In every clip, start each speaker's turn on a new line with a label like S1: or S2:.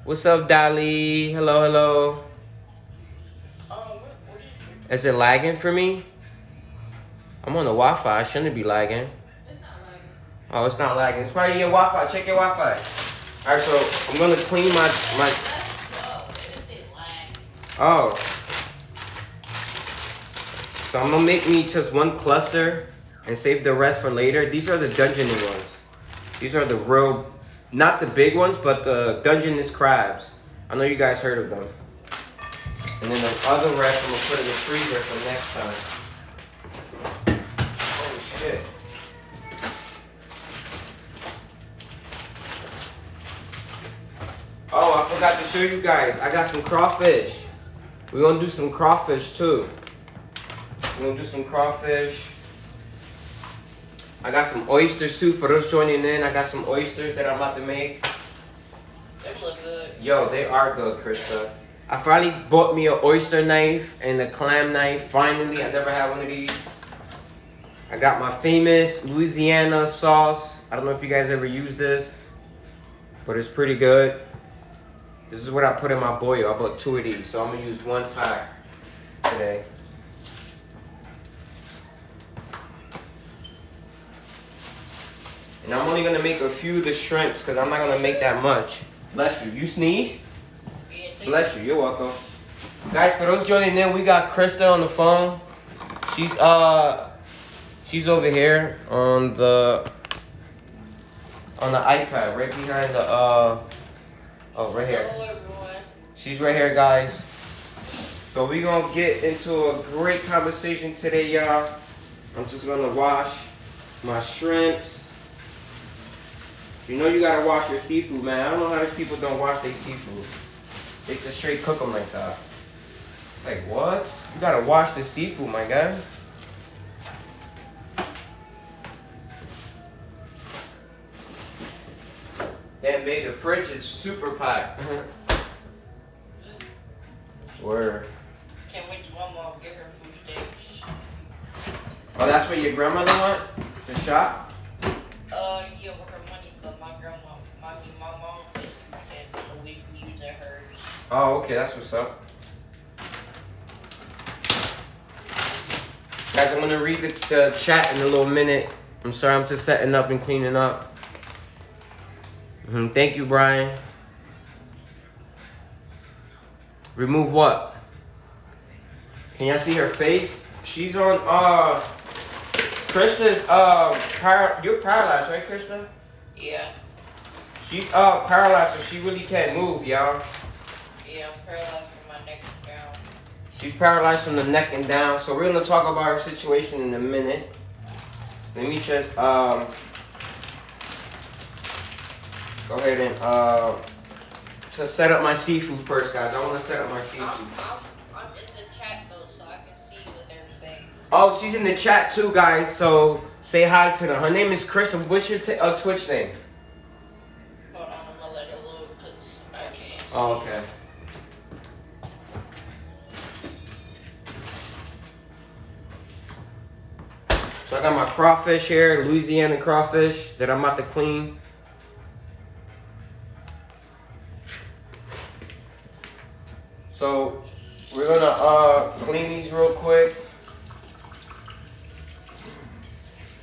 S1: What's up, Dolly? Hello, hello. Is it lagging for me? I'm on the Wi-Fi. I shouldn't be lagging.
S2: It's not lagging.
S1: Oh, it's not lagging. It's probably your Wi-Fi. Check your Wi-Fi. All right, so I'm gonna clean my. Oh. So I'm gonna make me just one cluster and save the rest for later. These are the dungeoning ones. These are the real, not the big ones, but the Dungeness crabs. I know you guys heard of them. And then the other rest I'm gonna put in the freezer for next time. Oh shit. Oh, I forgot to show you guys. I got some crawfish. We're gonna do some crawfish too. We're gonna do some crawfish. I got some oyster soup for those joining in. I got some oysters that I'm about to make.
S2: They look good.
S1: Yo, they are good, Krista. I finally bought me an oyster knife and a clam knife. Finally, I never had one of these. I got my famous Louisiana sauce. I don't know if you guys ever use this, but it's pretty good. This is what I put in my boil. I bought 2 of these, so I'm gonna use 1 pack today. And I'm only gonna make a few of the shrimps because I'm not gonna make that much. Bless you. You sneeze? Bless you. You're welcome. Guys, for those joining in, we got Krista on the phone. She's over here on the iPad, right behind the oh, right here.
S2: Hello, everyone.
S1: She's right here, guys. So we gonna get into a great conversation today, y'all. I'm just gonna wash my shrimps. You know you gotta wash your seafood, man. I don't know how these people don't wash their seafood. They just straight cook them like that. Like what? You gotta wash the seafood, my guy. That made the fridge is super packed. Word.
S2: Can't wait till my mom get her food stamps.
S1: Oh, that's what your grandmother went to shop?
S2: Yeah, with her money, but my mom gets food stamps, so we use hers.
S1: Oh, okay, that's what's up. Guys, I'm gonna read the chat in a little minute. I'm sorry, I'm just setting up and cleaning up. Thank you, Brian. Remove what? Can y'all see her face? She's on, Krista's, you're paralyzed, right, Krista?
S2: Yeah.
S1: She's, paralyzed, so she really can't move, y'all.
S2: Yeah, I'm paralyzed from my neck down.
S1: She's paralyzed from the neck and down, so we're gonna talk about her situation in a minute. Let me just, go ahead and, just set up my seafood first, guys. I wanna set up my seafood.
S2: I'm in the chat though, so I can see what they're saying.
S1: Oh, she's in the chat too, guys, so say hi to her. Her name is Chris. What's your Twitch name?
S2: Hold on, I'm gonna let it load because I can't.
S1: Oh, okay. So I got my crawfish here, Louisiana crawfish that I'm about to clean. So we're gonna clean these real quick.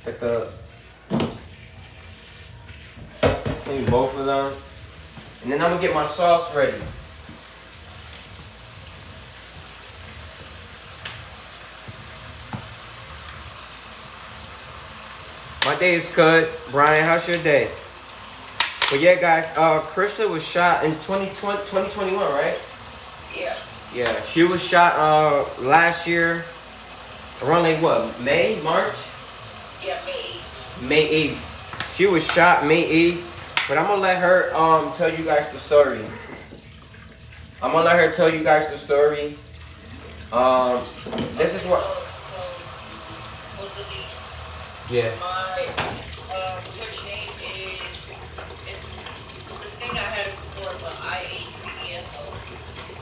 S1: Get the clean both of them, and then I'm gonna get my sauce ready. My day is good. Brian, how's your day? But yeah, guys, Krista was shot in 2021, right?
S2: Yeah.
S1: Yeah, she was shot last year, around like what, May, March?
S2: Yeah, May 8th.
S1: May 8th. She was shot May 8th, but I'm gonna let her tell you guys the story. I'm gonna let her tell you guys the story. This is what. Yeah.
S2: My Twitch name is it's the thing I had before, but IHPFO.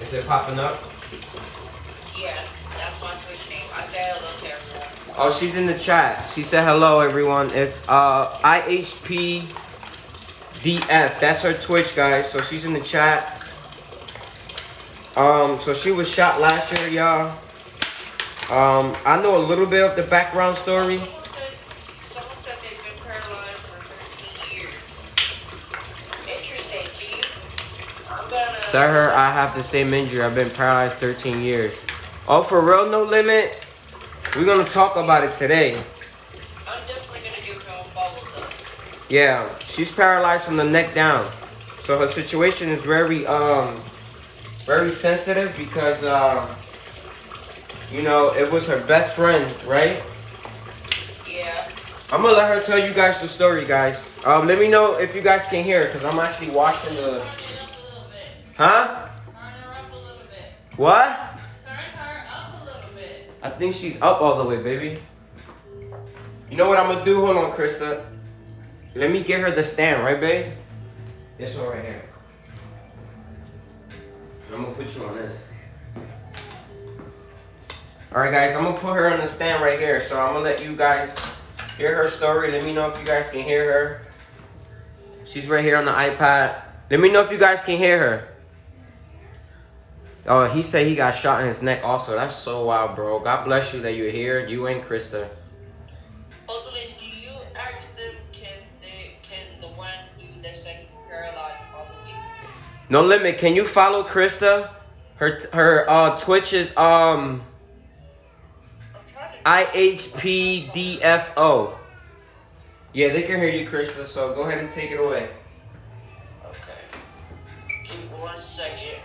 S1: Is it popping up?
S2: Yeah, that's my Twitch name. I said hello to everyone.
S1: Oh, she's in the chat. She said hello, everyone. It's IHPDF. That's her Twitch, guys. So she's in the chat. So she was shot last year, y'all. I know a little bit of the background story.
S2: Someone said they've been paralyzed for 13 years. Interesting, do you? I'm gonna...
S1: Tell her I have the same injury. I've been paralyzed 13 years. Oh, for real, No Limit? We're gonna talk about it today.
S2: I'm definitely gonna give her a follow though.
S1: Yeah, she's paralyzed from the neck down. So her situation is very sensitive because you know, it was her best friend, right?
S2: Yeah.
S1: I'm gonna let her tell you guys the story, guys. Let me know if you guys can hear it, because I'm actually watching the...
S2: Turn it up a little bit.
S1: Huh?
S2: Turn her up a little bit.
S1: What?
S2: Turn her up a little bit.
S1: I think she's up all the way, baby. You know what I'm gonna do? Hold on, Krista. Let me get her the stand, right, babe? This one right here. I'm gonna put you on this. Alright, guys, I'm gonna put her on the stand right here. So I'm gonna let you guys hear her story. Let me know if you guys can hear her. She's right here on the iPad. Let me know if you guys can hear her. Oh, he said he got shot in his neck also. That's so wild, bro. God bless you that you're here. You and Krista.
S2: Also, Liz, do you ask them can the one dude that said he's paralyzed follow you?
S1: No Limit, can you follow Krista? Her Twitch is
S2: I'm trying to.
S1: IHPDFO. Yeah, they can hear you, Krista. So go ahead and take it away.
S2: Okay. Give me 1 second.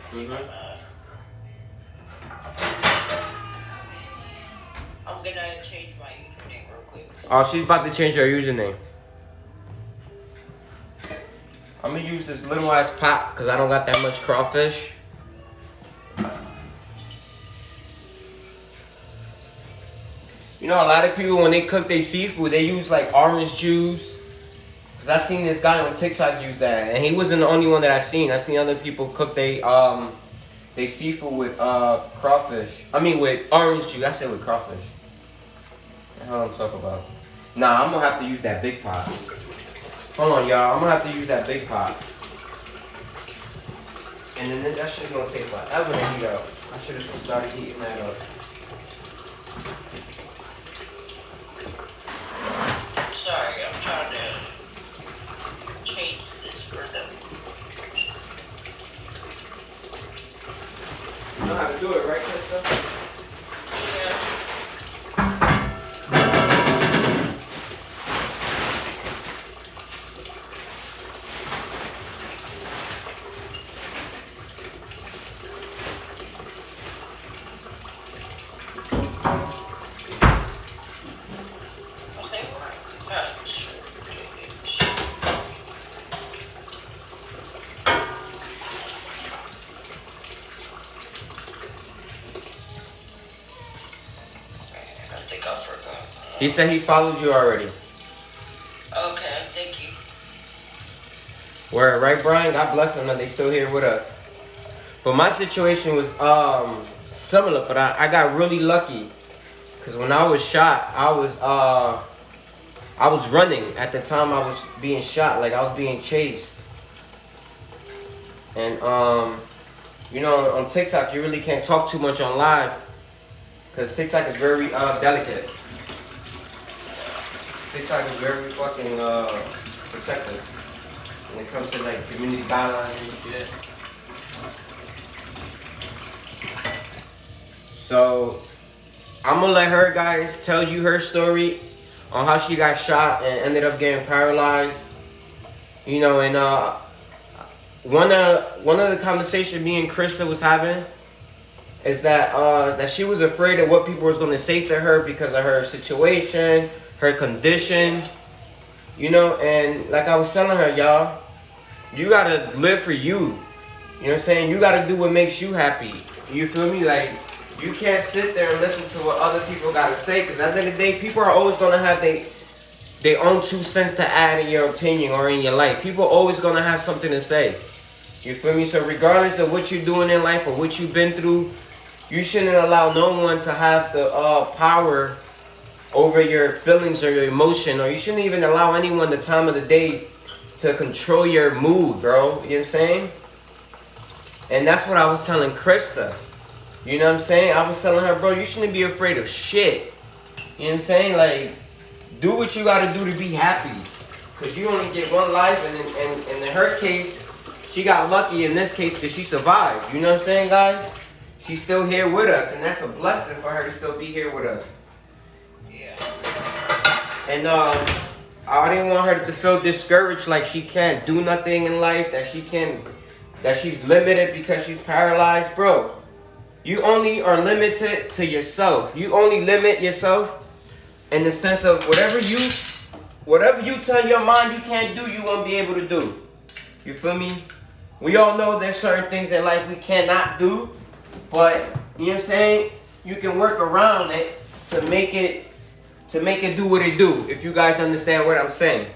S2: I'm gonna change my username real quick.
S1: Oh, she's about to change her username. I'm gonna use this little ass pot because I don't got that much crawfish. You know, a lot of people when they cook their seafood, they use like orange juice. Cause I seen this guy on TikTok use that, and he wasn't the only one that I seen. I seen other people cook they seafood with crawfish. I mean with orange juice. I said with crawfish. What the hell I'm talking about? Nah, I'm gonna have to use that big pot. Hold on, y'all. I'm gonna have to use that big pot. And then that shit's gonna take forever to heat up. I should have just started heating that up.
S2: Sorry, I'm trying to change this for them.
S1: You know how to do it, right, Krista?
S2: Yeah. I think we're fast. I think I forgot.
S1: He said he followed you already.
S2: Okay, thank you.
S1: Word, right, Brian? God bless them that they still here with us. But my situation was similar, but I got really lucky. Cause when I was shot, I was running at the time I was being shot, like I was being chased. And you know, on TikTok you really can't talk too much on live, cause TikTok is very delicate. TikTok is very fucking protective when it comes to like community guidelines and shit. So I'm gonna let her guys tell you her story on how she got shot and ended up getting paralyzed. You know, and one of the conversations me and Krista was having is that that she was afraid of what people was gonna say to her because of her situation, her condition. You know, and like I was telling her, y'all, you gotta live for you. You know what I'm saying? You gotta do what makes you happy. You feel me? Like, you can't sit there and listen to what other people gotta say, because at the end of the day, people are always gonna have their own 2 cents to add in your opinion or in your life. People are always gonna have something to say. You feel me? So regardless of what you're doing in life or what you've been through, you shouldn't allow no one to have the power over your feelings or your emotion, or you shouldn't even allow anyone the time of the day to control your mood, bro. You know what I'm saying? And that's what I was telling Krista. You know what I'm saying? I was telling her, bro, you shouldn't be afraid of shit. You know what I'm saying? Like, do what you gotta do to be happy. Because you only get one life, and in her case, she got lucky in this case because she survived. You know what I'm saying, guys? She's still here with us, and that's a blessing for her to still be here with us.
S2: Yeah.
S1: And I didn't want her to feel discouraged, like she can't do nothing in life, that she's limited because she's paralyzed. Bro, you only are limited to yourself. You only limit yourself in the sense of whatever you tell your mind you can't do, you won't be able to do. You feel me? We all know there's certain things in life we cannot do, but you know what I'm saying? You can work around it to make it do what it do, if you guys understand what I'm saying.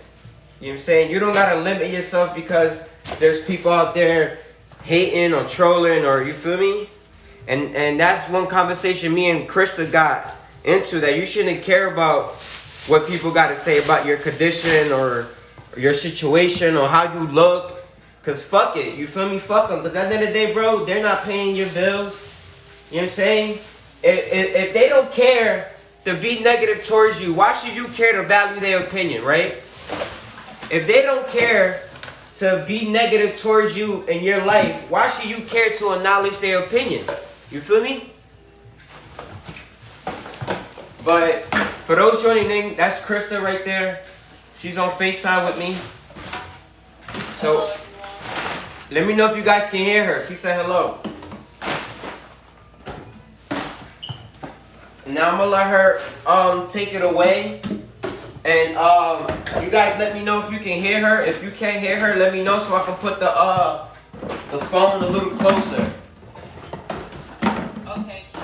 S1: You know what I'm saying? You don't gotta limit yourself because there's people out there hating or trolling, or you feel me? And that's one conversation me and Krista got into, that you shouldn't care about what people got to say about your condition or your situation or how you look. Because fuck it, you feel me? Fuck them. Because at the end of the day, bro, they're not paying your bills. You know what I'm saying? If they don't care to be negative towards you, why should you care to value their opinion, right? If they don't care to be negative towards you in your life, why should you care to acknowledge their opinion? You feel me? But for those joining in, that's Krista right there. She's on FaceTime with me. So let me know if you guys can hear her. She said hello. Now I'm gonna let her take it away. And you guys let me know if you can hear her. If you can't hear her, let me know so I can put the phone a little closer.
S2: Okay, so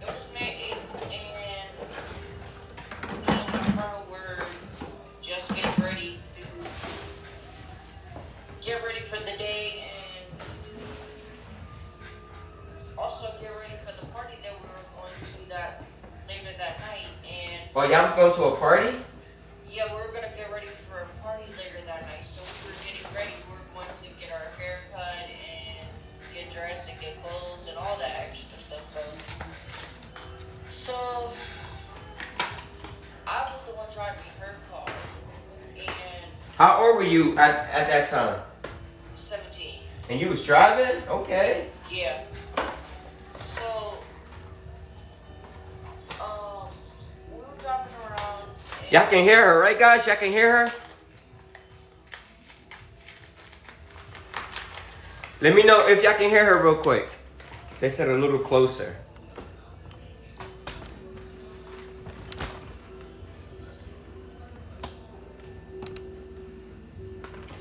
S2: it was May 8th, and me and my friend were just getting ready for the day, and also get ready for the party that we were going to later that night. And
S1: Oh, y'all was going to a party?
S2: yeah, we were gonna get ready for a party later that night. So we were getting ready. We were going to get our hair cut and get dressed and get clothes and all that extra stuff. So I was the one driving her car, and
S1: How old were you at that time?
S2: 17.
S1: And you was driving? Okay.
S2: Yeah. So we were driving around.
S1: Y'all can hear her, right, guys? Y'all can hear her? Let me know if y'all can hear her real quick. They said a little closer.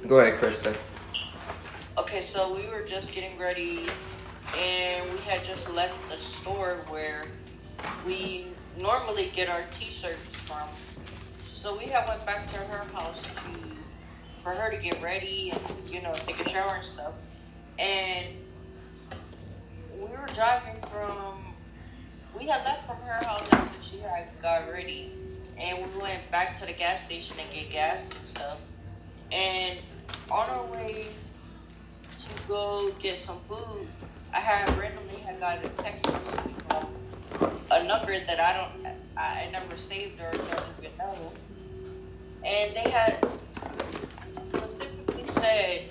S1: Go ahead, Krista.
S2: Okay, so we were just getting ready, and we had just left the store where we normally get our t-shirts from. So we had went back to her house for her to get ready and, take a shower and stuff. And we were driving we had left from her house after she had got ready, and we went back to the gas station and get gas and stuff. And on our way to go get some food, I randomly gotten a text message from a number that I never saved or don't even know. And they had specifically said,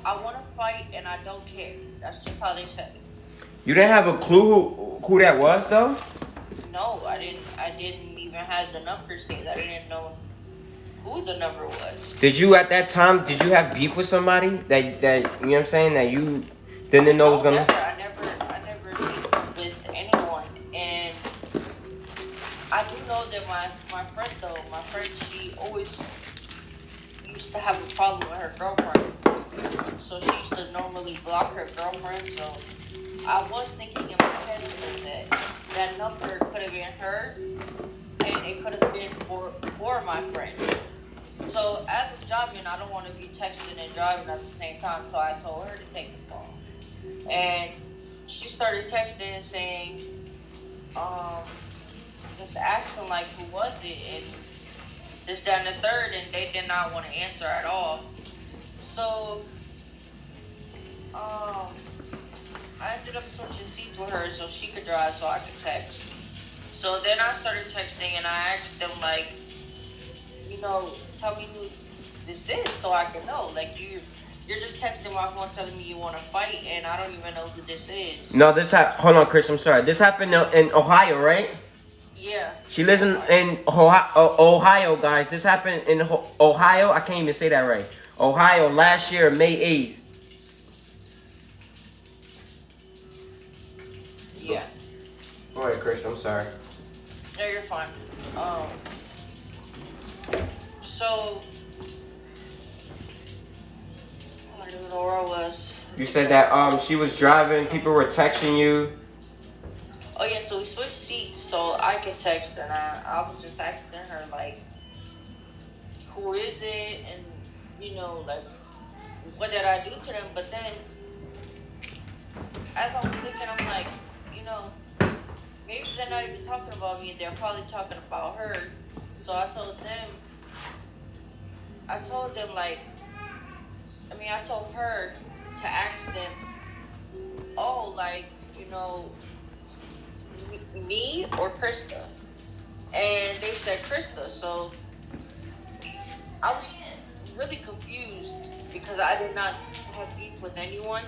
S2: "I want to fight and I don't care." That's just how they said it.
S1: You didn't have a clue who that was, though?
S2: No, I didn't even have the number saved. I didn't know who the number was.
S1: Did you at that time? Did you have beef with somebody that you know what I'm saying, that you didn't know was gonna?
S2: I never beefed with anyone, and I do know that my friend, she always used to have a problem with her girlfriend. So she used to normally block her girlfriend. So I was thinking in my head that number could have been her, and it could have been for my friend. So as I'm driving, I don't want to be texting and driving at the same time. So I told her to take the phone, and she started texting and saying, just asking who was it, and this, that, and the third, and they did not want to answer at all. So, I ended up switching seats with her so she could drive so I could text. So then I started texting and I asked them like, tell me who this is so I can know. Like you're just texting my phone telling me you want to fight and I don't even know who this is.
S1: No, hold on, Chris. I'm sorry. This happened in Ohio, right?
S2: Yeah.
S1: She lives in Ohio, guys. This happened in Ohio. I can't even say that right. Ohio last year, May 8th.
S2: Yeah.
S1: Go ahead, Chris. I'm sorry.
S2: No, you're fine. So I don't even know where I was.
S1: You said that she was driving. People were texting you.
S2: Oh yeah, so we switched seats so I could text and I was just texting her like, who is it, and like what did I do to them? But then as I was thinking, I'm like, maybe they're not even talking about me, they're probably talking about her. So I told her to ask them, oh, like, me or Krista? And they said Krista. So I was really confused because I did not have beef with anyone.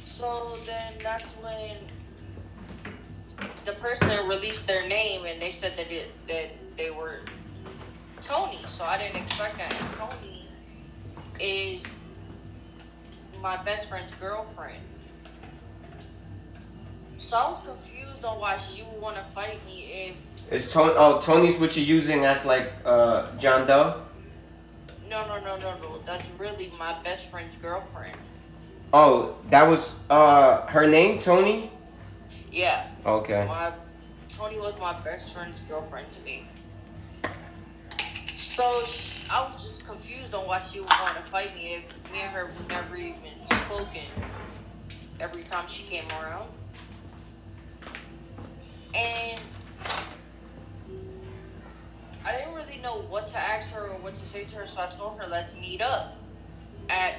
S2: So then that's when the person released their name and they said that they were Tony. So I didn't expect that. And Tony is my best friend's girlfriend. So I was confused on why she would want to fight me if...
S1: Is Tony... Oh, Tony's what you're using as like John Doe?
S2: No. That's really my best friend's girlfriend.
S1: Oh, that was her name, Tony?
S2: Yeah.
S1: Okay.
S2: Tony was my best friend's girlfriend to me. So I was just confused on why she would want to fight me if me and her would never even spoken every time she came around. And I didn't really know what to ask her or what to say to her, so I told her, let's meet up at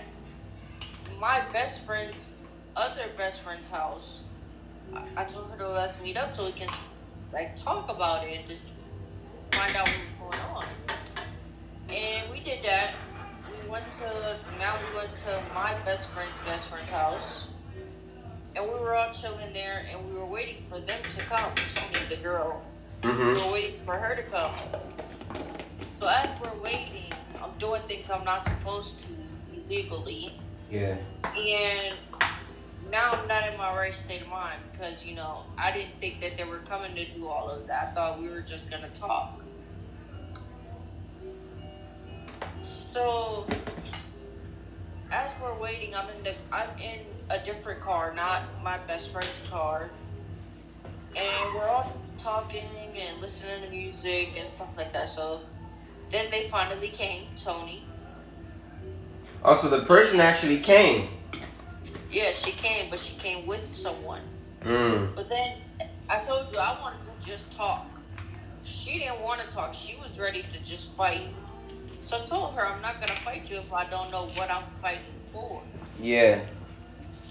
S2: my best friend's other best friend's house. I told her to let's meet up so we can like talk about it and just find out what's going on. And we did that. We went to my best friend's house. And we were all chilling there and we were waiting for them to come. Tony, the girl.
S1: Mm-hmm.
S2: We were waiting for her to come. So as we're waiting, I'm doing things I'm not supposed to illegally.
S1: Yeah.
S2: And now I'm not in my right state of mind because, I didn't think that they were coming to do all of that. I thought we were just going to talk. So, as we're waiting, I'm in a different car, not my best friend's car. And we're all just talking and listening to music and stuff like that. So, then they finally came, Tony.
S1: Oh, so the person actually came.
S2: Yeah, she came, but she came with someone. But then I told you I wanted to just talk. She didn't want to talk. She was ready to just fight. So I told her I'm not going to fight you if I don't know what I'm fighting for.
S1: Yeah.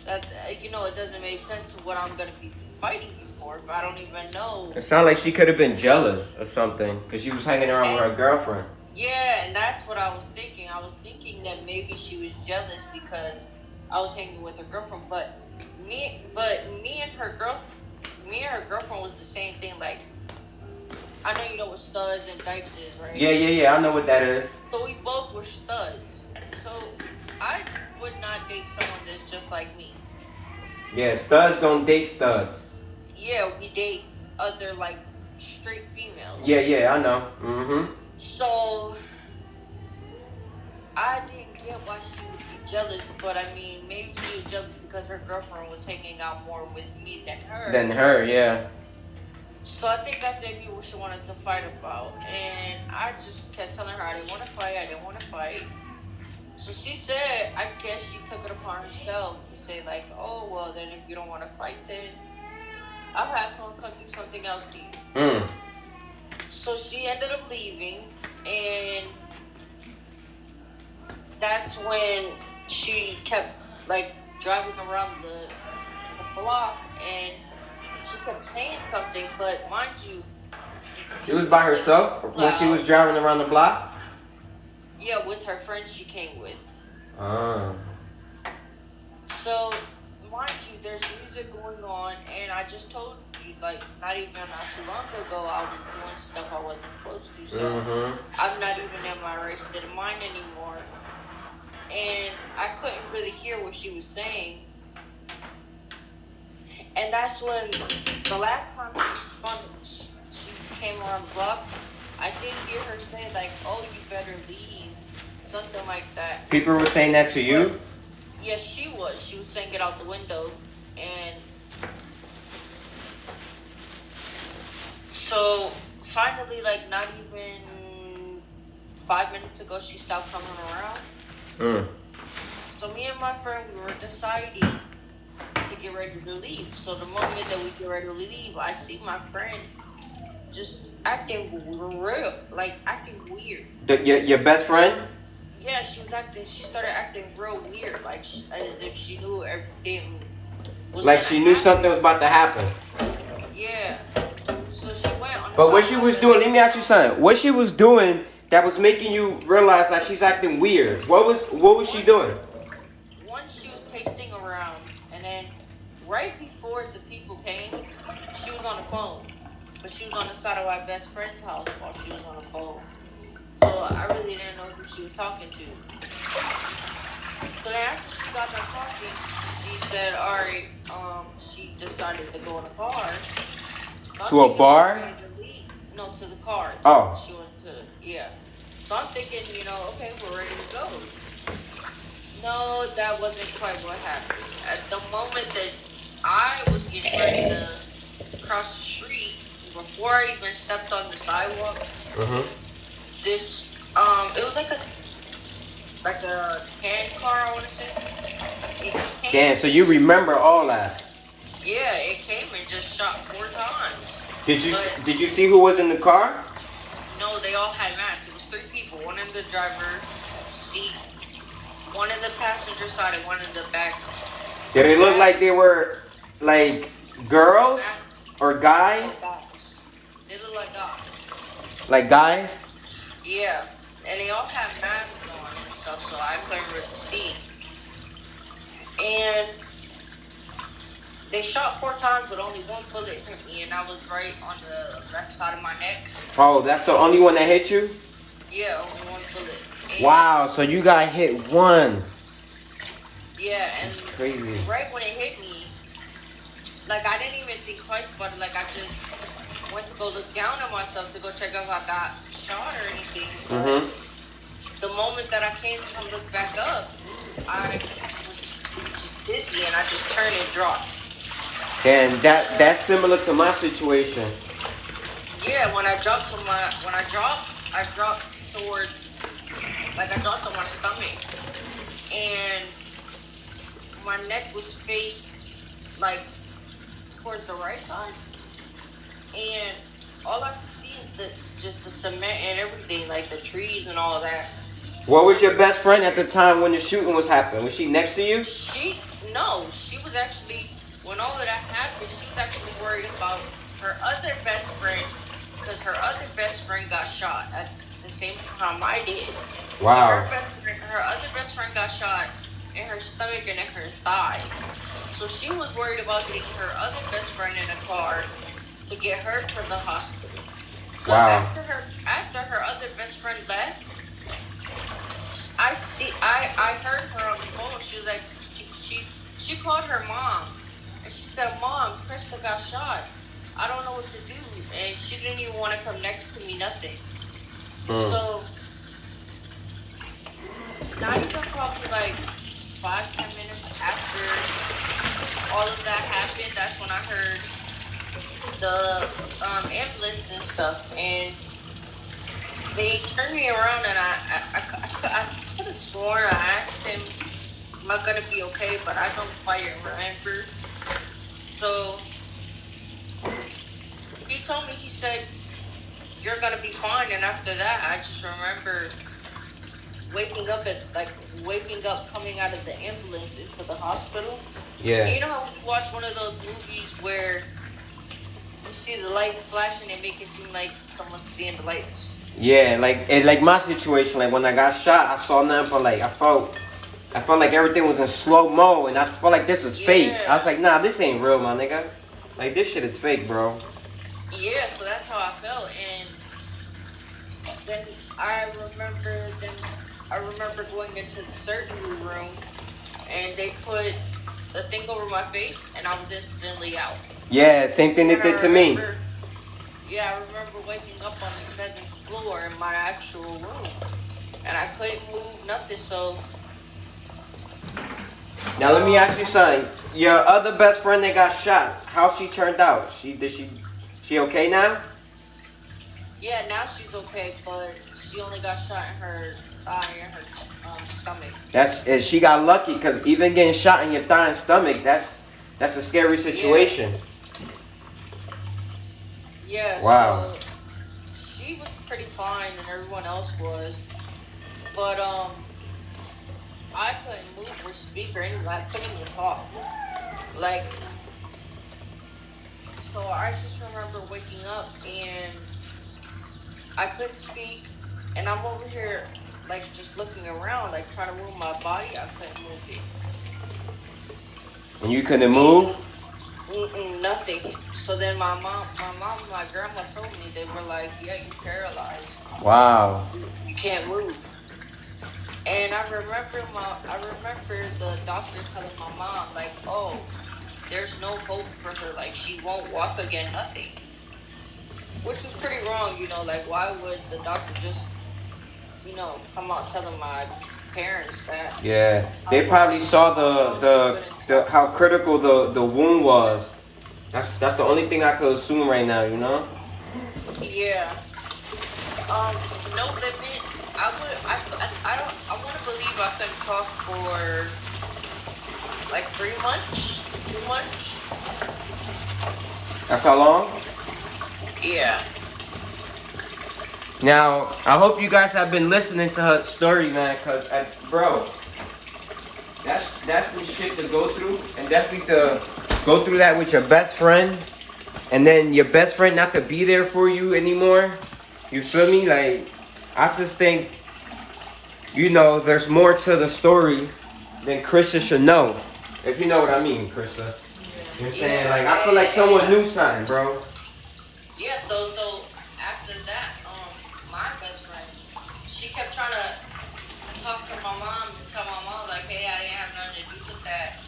S2: That it doesn't make sense to what I'm going to be fighting you for if I don't even know.
S1: It sounded like she could have been jealous or something because she was hanging around with her girlfriend.
S2: Yeah, and that's what I was thinking. I was thinking that maybe she was jealous because I was hanging with her girlfriend, but me and her girlfriend was the same thing. Like, I know you know what studs and dykes is, right?
S1: Yeah. I know what that is.
S2: So we both were studs. So I would not date someone that's just like me.
S1: Yeah, studs don't date studs.
S2: Yeah, we date other like straight females.
S1: Yeah, I know. Mm-hmm.
S2: So I didn't get why she would be jealous, but I mean, maybe she was jealous because her girlfriend was hanging out more with me than her. Yeah. So I think that's maybe what she wanted to fight about. And I just kept telling her I didn't want to fight. So she said, I guess she took it upon herself to say like, oh, well, then if you don't want to fight, then I'll have someone come do something else to you. So she ended up leaving, and that's when she kept like driving around the block, and she kept saying something. But mind you,
S1: She was by herself when she was driving around the block?
S2: yeah, with her friend she came with.
S1: Ah.
S2: So, mind you, there's music going on, and I just told you, like, not too long ago, I was doing stuff I wasn't supposed to. So, I'm not even in my right state of mind anymore. And I couldn't really hear what she was saying. And that's when the last time she came around the block, I did hear her say, like, oh, you better leave. Something like that.
S1: People were saying that to you?
S2: But, yes, she was. She was saying it out the window. And so finally, like, not even 5 minutes ago, she stopped coming around. So me and my friend, we were deciding to get ready to leave. So the moment that we get ready to leave, I see my friend just acting weird.
S1: Your best friend?
S2: Yeah, she started acting real weird, like as if she knew everything was
S1: like she knew something was about to happen.
S2: Yeah. So she went on the
S1: But what she was doing, let me ask you something. What she was doing that was making you realize that she's acting weird? What was she doing?
S2: One, she was pacing around, and then right before the people came, she was on the phone. But she was on the side of my best friend's house while she was on the phone. So I really didn't know who she was talking to. So then after she got done talking, she said, alright, she decided to go in a car.
S1: To a bar?
S2: No, to the car.
S1: Oh.
S2: She went to, yeah. So I'm thinking, okay, we're ready to go. No, that wasn't quite what happened. At the moment that I was getting ready to cross the street, before I even stepped on the sidewalk, this, it was like a tan car, I want to say.
S1: Damn, so you remember all that?
S2: Yeah, it came and just shot 4 times.
S1: Did you see who was in the car?
S2: No, they all had masks. It was 3 people. One in the driver's seat, one in the passenger side, and one in the back.
S1: Did it look like they were like girls or guys?
S2: They look like guys.
S1: Like guys?
S2: Yeah, and they all had masks on and stuff, so I couldn't really see. And they shot 4 times, but only 1 bullet hit me, and I was right on the left side of my neck.
S1: Oh, that's the only one that hit you?
S2: Yeah, only 1 bullet. And
S1: wow, so you got hit once.
S2: Yeah, and
S1: that's crazy.
S2: Right when it hit me, like I didn't even think twice about it. Like I just went to go look down at myself to go check if I got shot or anything. The moment that I came to look back up, I was just dizzy and I just turned and dropped.
S1: And that's similar to my situation.
S2: Yeah, when I dropped, I dropped towards, like I dropped on my stomach, and my neck was faced like towards the right side, and all I could see is just the cement and everything, like the trees and all that.
S1: What was your best friend at the time when the shooting was happening? Was she next to you?
S2: No, she was actually, when all of that happened, she was actually worried about her other best friend, because her other best friend got shot at the same time I did.
S1: Wow.
S2: Her other best friend got shot in her stomach and in her thigh. So she was worried about getting her other best friend in a car to get her to the hospital. So
S1: wow.
S2: After her other best friend left, I heard her on the phone. She was like, she called her mom, and she said, "Mom, Krista got shot. I don't know what to do." And she didn't even want to come next to me, nothing. So, not even probably like 5-10 minutes after all of that happened, that's when I heard the ambulance and stuff, and they turned me around, and I could have sworn I asked him, "Am I gonna be okay?" But I don't quite remember. So he told me, he said, "You're gonna be fine." And after that, I just remember waking up coming out of the ambulance into the hospital.
S1: Yeah.
S2: And you know how when you watch one of those movies where you see the lights flashing and make it seem like someone's seeing the lights.
S1: Yeah, like my situation, like when I got shot, I saw nothing but like I felt like everything was in slow mo, and I felt like this was fake. I was like, nah, this ain't real, my nigga. Like this shit is fake, bro.
S2: Yeah, so that's how I felt, and then I remember going into the surgery room, and they put a thing over my face, and I was instantly out.
S1: Yeah, same thing they did to me.
S2: Yeah, I remember waking up on the 7th floor in my actual room, and I couldn't move nothing. So
S1: now let me ask you something. Your other best friend that got shot, how she turned out? She okay now?
S2: yeah, now she's okay, but she only got shot in her thigh and her stomach.
S1: She got lucky because even getting shot in your thigh and stomach, that's a scary situation.
S2: Yeah.
S1: Wow.
S2: So she was pretty fine, and everyone else was, but I couldn't move or speak or anything. I couldn't even talk. Like, so I just remember waking up and I couldn't speak, and I'm over here like just looking around, like trying to move my body. I couldn't move it.
S1: And you couldn't move?
S2: Nothing. So then my mom, and my grandma told me, they were like, yeah, you paralyzed.
S1: Wow.
S2: You can't move. And I remember the doctor telling my mom, like, oh, there's no hope for her. Like, she won't walk again, nothing. Which was pretty wrong, you know. Like, why would the doctor just, come out telling my parents that?
S1: Yeah, they probably saw the how critical the wound was. That's the only thing I could assume right now, you know?
S2: Yeah. No limit. I want to believe I couldn't talk for like 3 months, 2 months.
S1: That's how long?
S2: Yeah.
S1: Now, I hope you guys have been listening to her story, man, because, bro, that's some shit to go through, and definitely to go through that with your best friend, and then your best friend not to be there for you anymore. You feel me? Like, I just think, there's more to the story than Krista should know. If you know what I mean, Krista. You know what I'm saying? Like, I feel like someone knew something, bro.
S2: Yeah, so after that, my best friend, she kept trying to talk to my mom and tell my mom, like, hey, I didn't have nothing to do with that.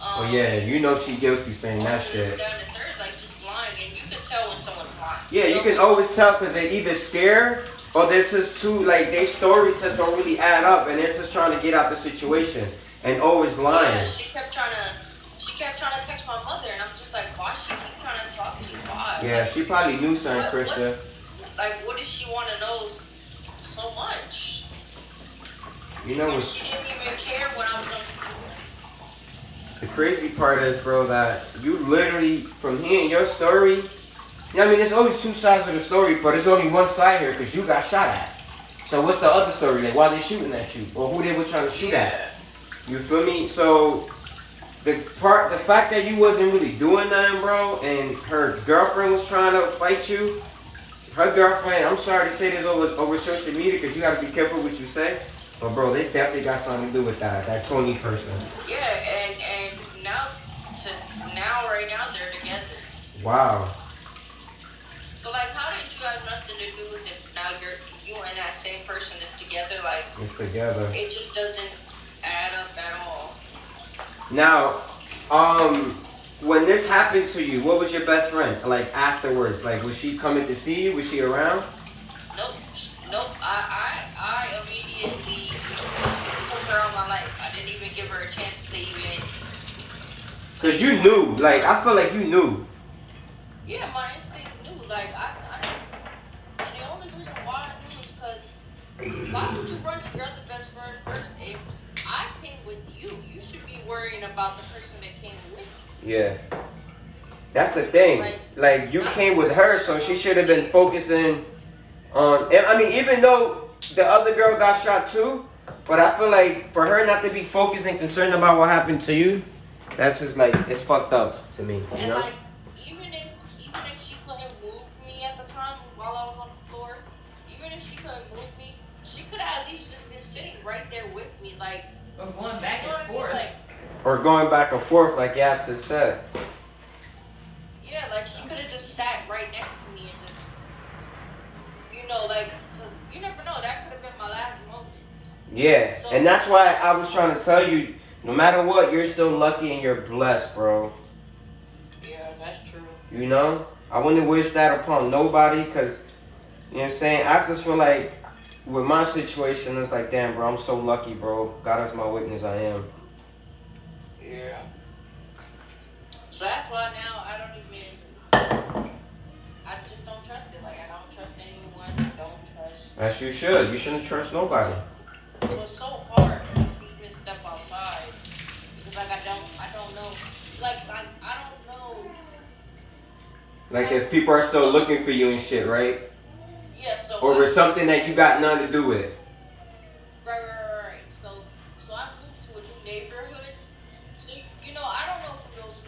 S1: Oh yeah, she guilty saying that shit.
S2: This, that, and the third, like, just lying, and you can tell when someone's lying.
S1: Yeah, you can always tell because they either scared or they're just too, like, their stories just don't really add up, and they're just trying to get out the situation and always lying.
S2: Yeah, she kept trying to text my mother, and I'm just like, why she keep trying to talk to you? Why?
S1: Yeah, she probably knew something, Krista.
S2: What does she want to know so much?
S1: You know what?
S2: She didn't even care when I was on.
S1: The crazy part is, bro, that you literally, from hearing your story, I mean, there's always two sides of the story, but there's only one side here because you got shot at. So what's the other story? Like, why they shooting at you? Or who they were trying to shoot at? You feel me? So, the fact that you wasn't really doing nothing, bro, and her girlfriend was trying to fight you, her girlfriend, I'm sorry to say this over social media because you got to be careful what you say, but bro, they definitely got something to do with that Tony person.
S2: Yeah, and right now, they're together.
S1: Wow.
S2: So, like, how did you have nothing to do with it? Now you and that same person is together, like,
S1: it's together.
S2: It just doesn't add up at all.
S1: Now, when this happened to you, what was your best friend like afterwards? Like, was she coming to see you? Was she around?
S2: Nope. I immediately put her on my life. I didn't even give her a chance to even.
S1: Cause you knew, like, I feel like you knew.
S2: Yeah, my instinct knew. Like, and the only reason why I knew is because why would you run to your other best friend first? If I came with you, you should be worrying about the person that came with you.
S1: Yeah. That's the thing. Like, you came with her, so she should have been focusing on. I mean, even though the other girl got shot too, But I feel like for her not to be focused and concerned about what happened to you, that's just like, it's fucked up to me, you
S2: And
S1: know?
S2: like, even if she couldn't move me at the time while I was on the floor, even if she couldn't move me, she could have at least just been sitting right there with me, like.
S3: Or going back and forth.
S2: Like,
S1: Or going back and forth like Yasser said.
S2: yeah, like she could have just sat right next to me and just, you know, like, cause you never know, that could have been my last moments.
S1: Yeah,
S2: So,
S1: and that's why I was trying to tell you, no matter what, you're still lucky and you're blessed, bro.
S2: Yeah, that's true.
S1: You know? I wouldn't wish that upon nobody, because, you know what I'm saying? I just feel like, with my situation, it's like, damn, bro, I'm so lucky, bro. God is my witness, I am.
S2: Yeah. So that's why now I don't even, I just don't trust it. Like, I don't trust anyone. I don't trust.
S1: As you should. You shouldn't trust nobody.
S2: So it's so hard for me to even step outside. Because, like, I don't know. Like, I don't know.
S1: Like, if people are still looking for you and shit, right?
S2: Yeah, so.
S1: Over something that you got nothing to do with.
S2: Right. So I moved to a new neighborhood. So, you know, I don't know who those,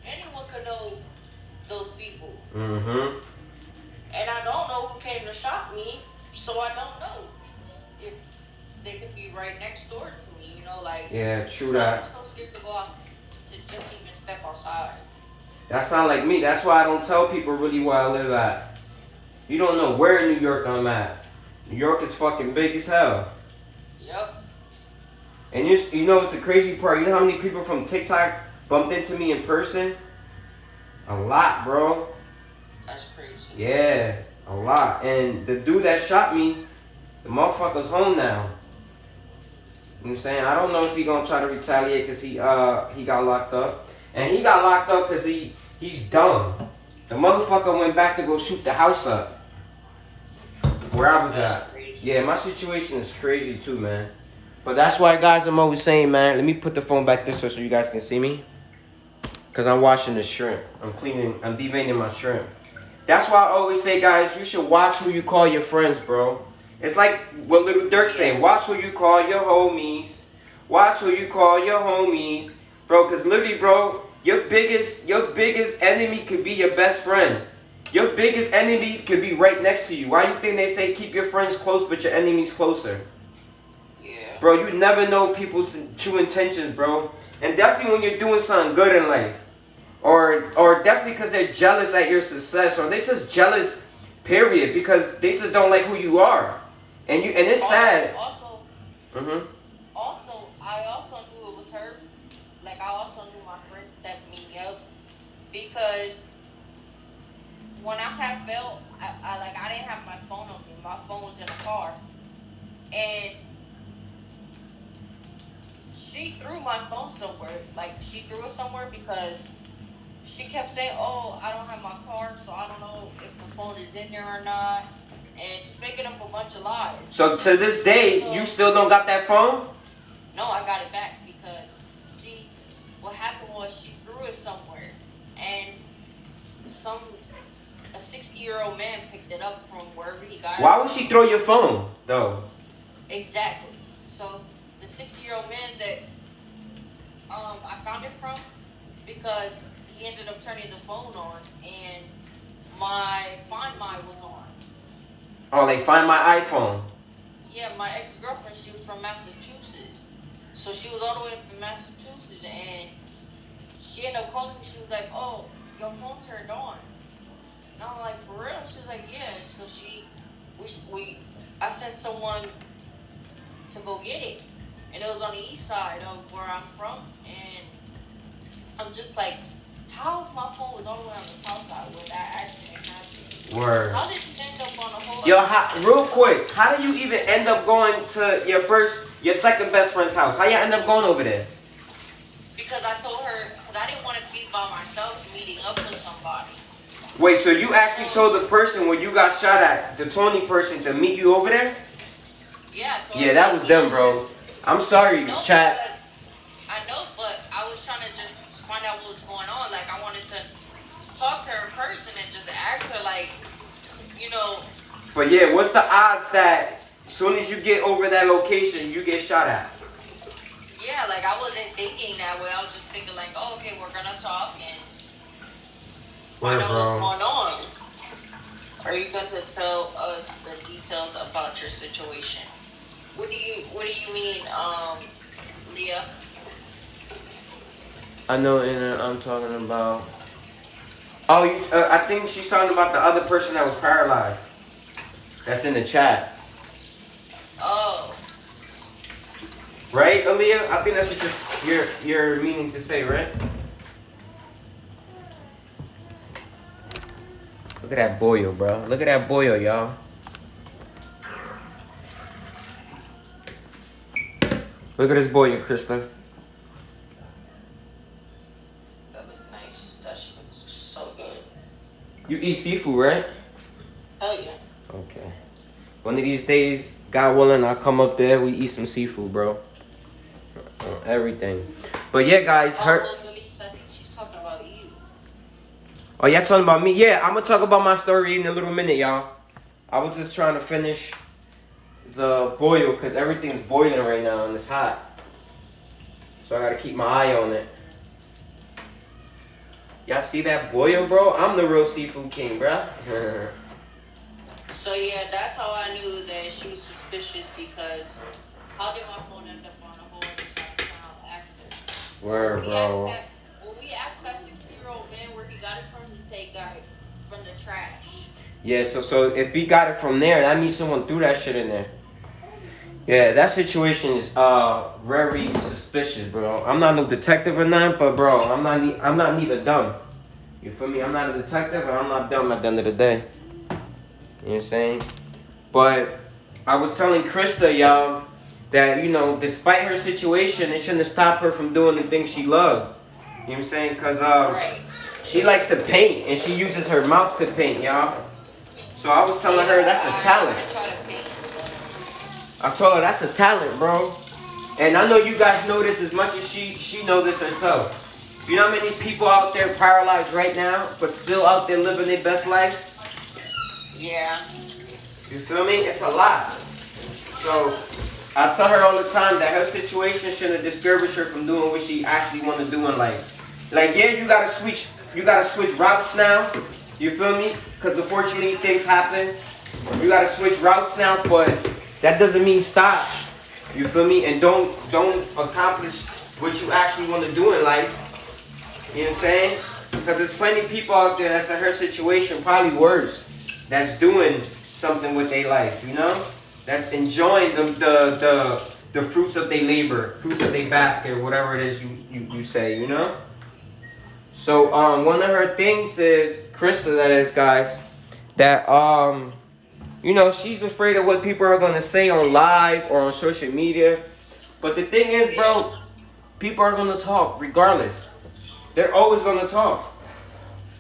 S2: anyone could know those people.
S1: Mm-hmm.
S2: And I don't know who came to shop me, so I don't know if they could be right next door to me, you know, like.
S1: Yeah, true
S2: so
S1: that.
S2: I'm so scared to go out, to just even step outside.
S1: That sound like me. That's why I don't tell people really where I live at. You don't know where in New York I'm at. New York is fucking big as hell.
S2: Yep.
S1: And you know what's the crazy part? You know how many people from TikTok bumped into me in person? A lot, bro.
S2: That's crazy.
S1: Yeah, a lot. And the dude that shot me, the motherfucker's home now. You know what I'm saying? I don't know if he gonna try to retaliate because he got locked up. And he got locked up because he's dumb. The motherfucker went back to go shoot the house up. Where I was
S2: That's
S1: at.
S2: crazy.
S1: Yeah, my situation is crazy too, man. But that's why, guys, I'm always saying, man, let me put the phone back this way so you guys can see me. Because I'm washing the shrimp. I'm deveining my shrimp. That's why I always say, guys, you should watch who you call your friends, bro. It's like what Little Dirk say, watch who you call your homies. Watch who you call your homies. Bro, because literally, bro, your biggest enemy could be your best friend. Your biggest enemy could be right next to you. Why you think they say keep your friends close but your enemies closer?
S2: Yeah.
S1: Bro, you never know people's true intentions, bro. And definitely when you're doing something good in life. Or definitely because they're jealous at your success. Or they just jealous, period. Because they just don't like who you are. And it's sad.
S2: Also, I also knew it was her. Like, I also knew my friend set me up. Because when I had felt, I didn't have my phone on me. My phone was in the car. And she threw my phone somewhere. Like, she threw it somewhere because she kept saying, oh, I don't have my card, so I don't know if the phone is in there or not. And just making up a bunch of lies.
S1: So to this day, you still don't got that phone?
S2: No, I got it back because, see, what happened was she threw it somewhere. And a 60-year-old man picked it up from wherever he got it.
S1: Why would she throw your phone, though?
S2: Exactly. So the 60-year-old man that I found it from, because he ended up turning the phone on and my Find My was on.
S1: Oh, they find my iPhone.
S2: Yeah, my ex-girlfriend, she was from Massachusetts. So she was all the way up in Massachusetts and she ended up calling me. She was like, oh, your phone turned on. And I'm like, for real? She was like, yeah. So I sent someone to go get it. And it was on the east side of where I'm from. And I'm just like, how my phone was all the way on the south side when that accident happened?
S1: Word.
S2: How did you end up on a whole
S1: Yo,
S2: other
S1: real quick, how do you even end up going to your second best friend's house? How you end up going over there?
S2: Because I told her, because I didn't want to be by myself meeting up with somebody.
S1: Wait, so you actually told the person when you got shot at, the Tony person, to meet you over there?
S2: Yeah, I told
S1: Yeah,
S2: her
S1: that
S2: to
S1: was
S2: meet
S1: them,
S2: up.
S1: bro. I'm sorry,
S2: No,
S1: chat.
S2: because- I know, but I was trying to just find out what was going on. Like, I wanted to talk to her in person and just ask her, like, you know.
S1: But yeah, what's the odds that soon as you get over that location, you get shot at.
S2: Yeah, like I wasn't thinking that way. I was just thinking like, oh, okay, we're gonna talk and find out what's going on. Are you going to tell us the details about your situation? What do you mean, Leah?
S1: I know, and I'm talking about. Oh, I think she's talking about the other person that was paralyzed. That's in the chat.
S2: Oh.
S1: Right, Aaliyah? I think that's what you're meaning to say, right? Look at that boyo, bro. Look at that boyo, y'all. Look at this boyo, Krista.
S2: That looks nice. That shit looks so good.
S1: You eat seafood, right?
S2: Hell yeah.
S1: Okay. One of these days, God willing, I'll come up there. We eat some seafood, bro. Everything. But yeah, guys, her.
S2: Oh, Elise, I think she's talking about you.
S1: Oh, y'all talking about me? Yeah, I'm gonna talk about my story in a little minute, y'all. I was just trying to finish the boil because everything's boiling right now and it's hot. So I gotta keep my eye on it. Y'all see that boil, bro? I'm the real seafood king, bro.
S2: So yeah, that's how I knew that she was suspicious because how did my phone end up on a whole other side of town after?
S1: Word, bro.
S2: When we asked that 60-year-old man where he got it from, he said he got it from the trash.
S1: Yeah, so if he got it from there, that means someone threw that shit in there. Yeah, that situation is very suspicious, bro. I'm not no detective or nothing, but bro, I'm not neither dumb. You feel me? I'm not a detective and I'm not dumb at the end of the day. You know what I'm saying? But I was telling Krista, y'all, that, you know, despite her situation, it shouldn't have stopped her from doing the things she loved. You know what I'm saying? Because she likes to paint, and she uses her mouth to paint, y'all. So I was telling her that's a talent.
S2: I try to paint.
S1: I told her that's a talent, bro. And I know you guys know this as much as she knows this herself. You know how many people out there paralyzed right now, but still out there living their best life?
S2: Yeah.
S1: You feel me? It's a lot. So I tell her all the time that her situation shouldn't discourage her from doing what she actually want to do in life. Like, yeah, you gotta switch routes now. You feel me? Because unfortunately things happen. You gotta switch routes now, but that doesn't mean stop. You feel me? And don't accomplish what you actually want to do in life. You know what I'm saying? Because there's plenty of people out there that's in her situation, probably worse, that's doing something with their life, you know? That's enjoying the fruits of their labor, fruits of their basket, whatever it is you say, you know? So one of her things is, Krista that is, guys, that you know, she's afraid of what people are gonna say on live or on social media. But the thing is, bro, people are gonna talk regardless. They're always gonna talk.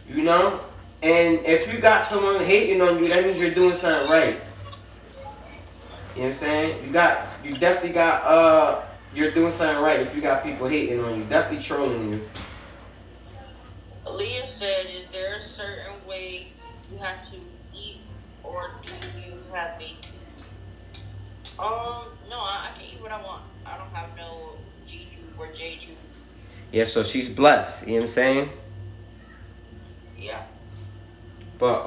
S1: You know? And if you got someone hating on you, that means you're doing something right. You know what I'm saying? You definitely got you're doing something right if you got people hating on you, definitely trolling you.
S2: Leah said, is there a certain way you have to eat, or do you have a no, I can eat what I want. I don't have no G or J tube.
S1: Yeah, so she's blessed, you know what I'm saying?
S2: Yeah.
S1: But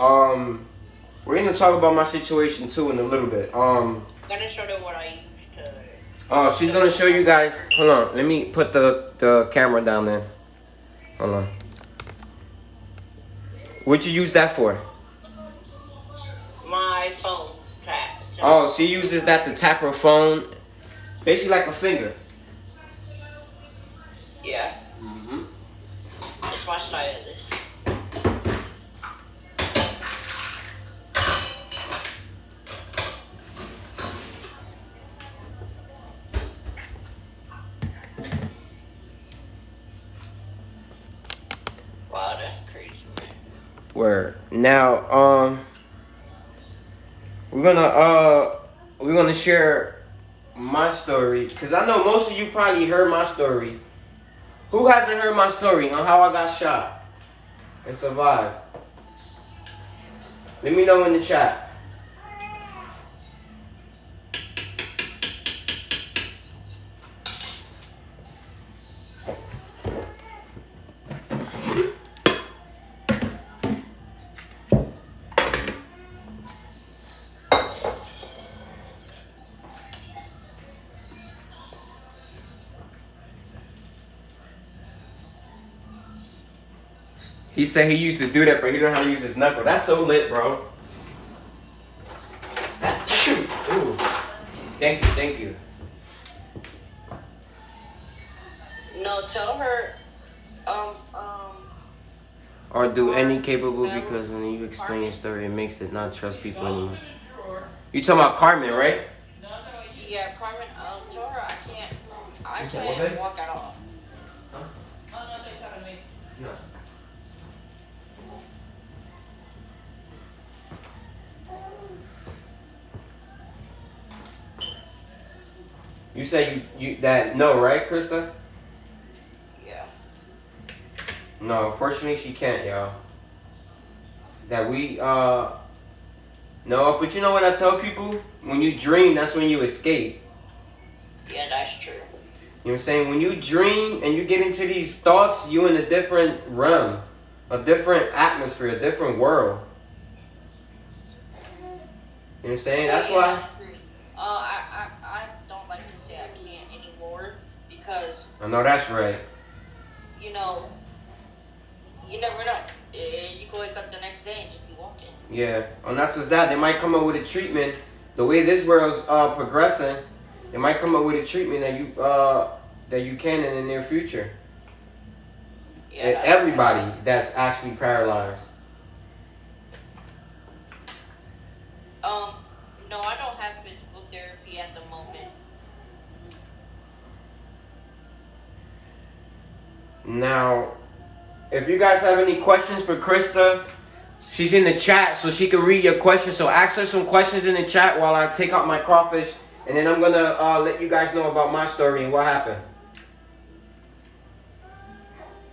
S1: we're gonna talk about my situation too in a little bit.
S2: I'm gonna show them what I used to.
S1: Oh, she's gonna show you guys. Hold on, let me put the camera down there. Hold on. What'd you use that for?
S2: My phone tap.
S1: Oh, she uses that to tap her phone, basically like a finger.
S2: Yeah.
S1: Mhm.
S2: It's my style of this. Wow, that's crazy, man.
S1: Word. Now, we're gonna share my story, because I know most of you probably heard my story. Who hasn't heard my story on how I got shot and survived? Let me know in the chat. He said he used to do that, but he don't know how to use his knuckle. That's so lit, bro. Ooh. Thank you, thank you.
S2: No, tell her.
S1: Or do any capable, because when you explain your story, it makes it not trust people anymore. You talking about Carmen, right?
S2: Yeah, Carmen. Tell her I can't walk at all.
S1: No. You say you that no, right, Krista?
S2: Yeah.
S1: No, fortunately she can't, y'all. That we no, but you know what I tell people? When you dream, that's when you escape.
S2: Yeah, that's true.
S1: You know what I'm saying? When you dream and you get into these thoughts, you in a different realm, a different atmosphere, a different world. You know what I'm saying? That's
S2: yeah,
S1: why.
S2: That's true. I don't like to say I can't anymore because
S1: I know that's right.
S2: you know you never know. You can wake up the next day and just be walking.
S1: Yeah, and not just that, they might come up with a treatment. The way this world's progressing, they might come up with a treatment that you can in the near future.
S2: Yeah,
S1: And everybody that's actually paralyzed.
S2: No, I don't have physical therapy at the moment.
S1: Now, if you guys have any questions for Krista, she's in the chat so she can read your questions. So ask her some questions in the chat while I take out my crawfish. And then I'm going to let you guys know about my story and what happened.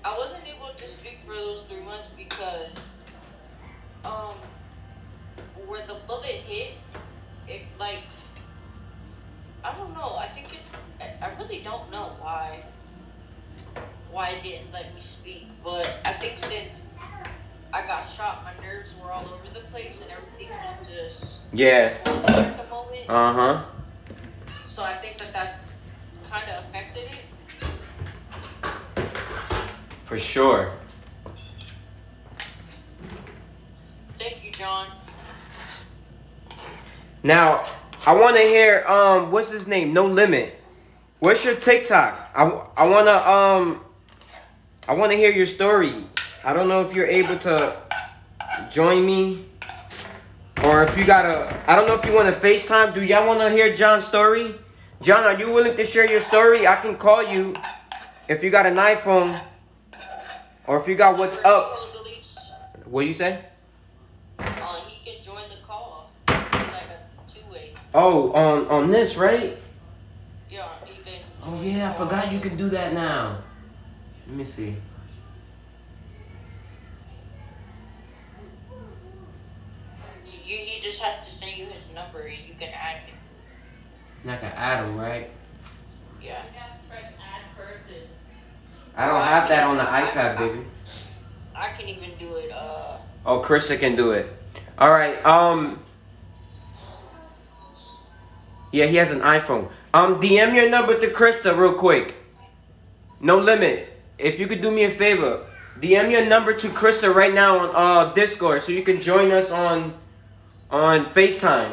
S2: I wasn't able to speak for those 3 months because where the bullet hit, it like I don't know. I think I really don't know why it didn't let me speak. But I think since I got shot, my nerves were all over the place and everything was just swollen at the moment.
S1: Uh-huh.
S2: So I think that's kind of affected it.
S1: For sure.
S2: Thank you, John.
S1: Now, I want to hear what's his name? No Limit. What's your TikTok? I want to hear your story. I don't know if you're able to join me, or if you I don't know if you want to FaceTime. Do y'all want to hear John's story? John, are you willing to share your story? I can call you if you got an iPhone, or if you got what's up. What you say?
S2: He can join the call. It'll be like a two-way.
S1: Oh, on this, right?
S2: Yeah, he can.
S1: Oh yeah, I forgot you can do that now. Let me see.
S2: He just has to send you his number and you can add him.
S1: And I can add him, right?
S2: Yeah.
S3: You have to press add person.
S1: I don't have that on the iPad, baby.
S2: I can even do it.
S1: Oh, Krista can do it. All right. Yeah, he has an iPhone. DM your number to Krista real quick. No Limit. If you could do me a favor, DM your number to Krista right now on Discord so you can join us on FaceTime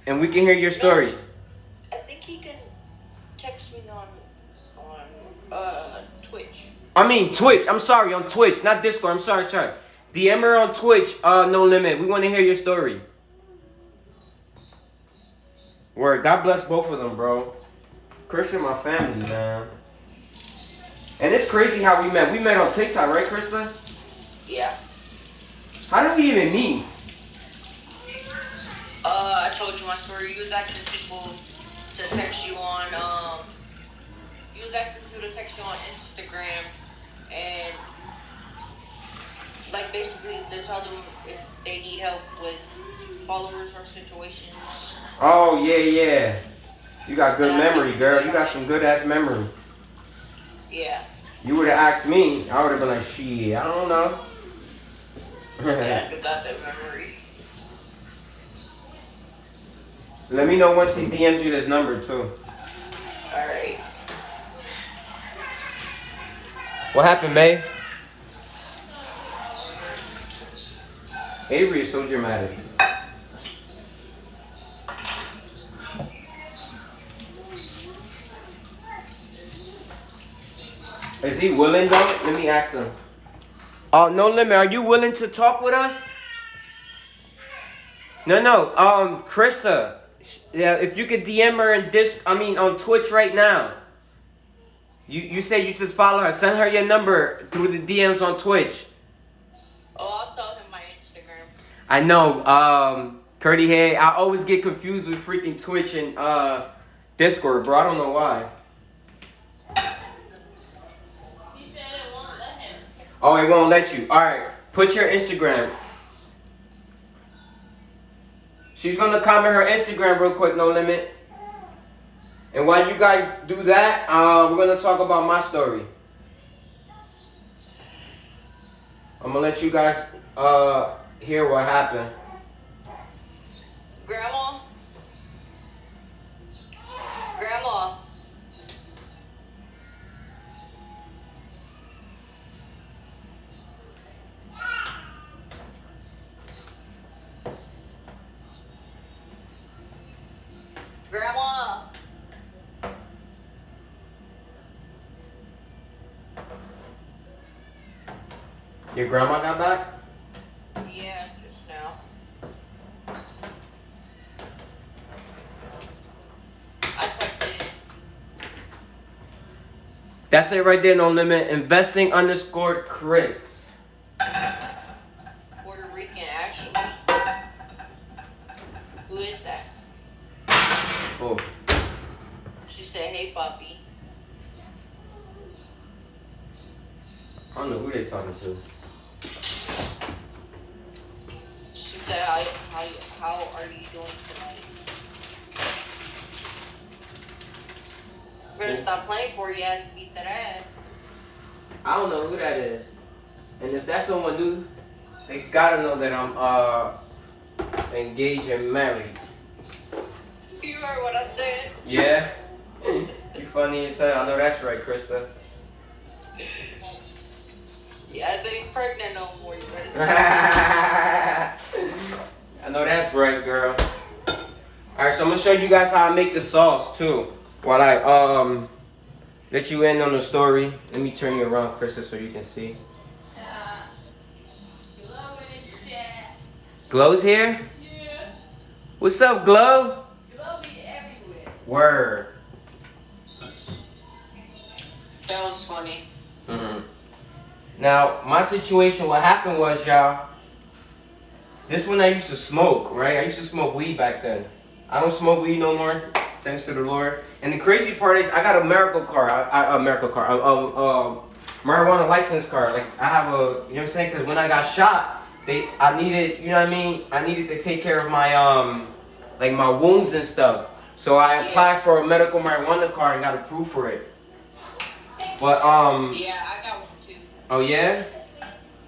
S1: and we can hear your story.
S2: I think he can text me on Twitch.
S1: I mean Twitch. I'm sorry, on Twitch, not Discord. I'm sorry. DM her on Twitch. No Limit. We want to hear your story. Word. God bless both of them, bro. Krista, my family, man. And it's crazy how we met. We met on TikTok, right, Krista?
S2: Yeah.
S1: How did we even meet?
S2: I told you my story. You was asking people to text you on you was asking people to text you on Instagram and like basically to tell them if they need help with followers or situations.
S1: Oh, yeah. You got good memory, girl. You got some good ass memory.
S2: Yeah.
S1: You would have asked me, I would have been like, shit, I don't know.
S2: Yeah, I got that memory.
S1: Let me know once he DMs you this number, too.
S2: Alright.
S1: What happened, babe? Avery is so dramatic. Is he willing though? Let me ask him. Oh, No Limit, are you willing to talk with us? No. Krista. Yeah, if you could DM her on Twitch right now. You say you just follow her. Send her your number through the DMs on Twitch.
S2: Oh, I'll tell him my Instagram.
S1: I know, Curdy Hay, I always get confused with freaking Twitch and Discord, bro. I don't know why.
S3: He said it won't let him.
S1: Oh, it won't let you. Alright, put your Instagram. She's gonna comment her Instagram real quick, No Limit. And while you guys do that, we're gonna talk about my story. I'm gonna let you guys hear what happened.
S2: Grandma? Grandma? Grandma?
S1: Your grandma got back?
S2: Yeah, just now. I texted.
S1: That's it right there, No Limit. Investing_Chris.
S2: Puerto Rican, actually. Who is that?
S1: Oh.
S2: She said, hey, Poppy.
S1: I don't know who they talking to.
S2: She said, how are you doing tonight? Better stop playing for you and beat that ass.
S1: I don't know who that is. And if that's someone new, they gotta know that I'm engaged and married.
S2: You heard what I said?
S1: Yeah? You funny as hell. I know that's right, Krista.
S2: Yeah, I ain't pregnant no more. You better stop.
S1: I know that's right, girl. Alright, so I'm gonna show you guys how I make the sauce too. While I let you in on the story. Let me turn you around, Krista, so you can see.
S3: Glow in the chat.
S1: Glow's here?
S3: Yeah.
S1: What's up, Glow?
S3: Glow be everywhere.
S1: Word.
S2: That was funny.
S1: Now, my situation, what happened was, y'all, this when I used to smoke, right? I used to smoke weed back then. I don't smoke weed no more, thanks to the Lord. And the crazy part is, I got a marijuana license card. Like, I have a, you know what I'm saying? Because when I got shot, I needed, you know what I mean? I needed to take care of my, like my wounds and stuff. So I applied for a medical marijuana card and got approved for it. But,
S2: Yeah, I got one too.
S1: oh yeah?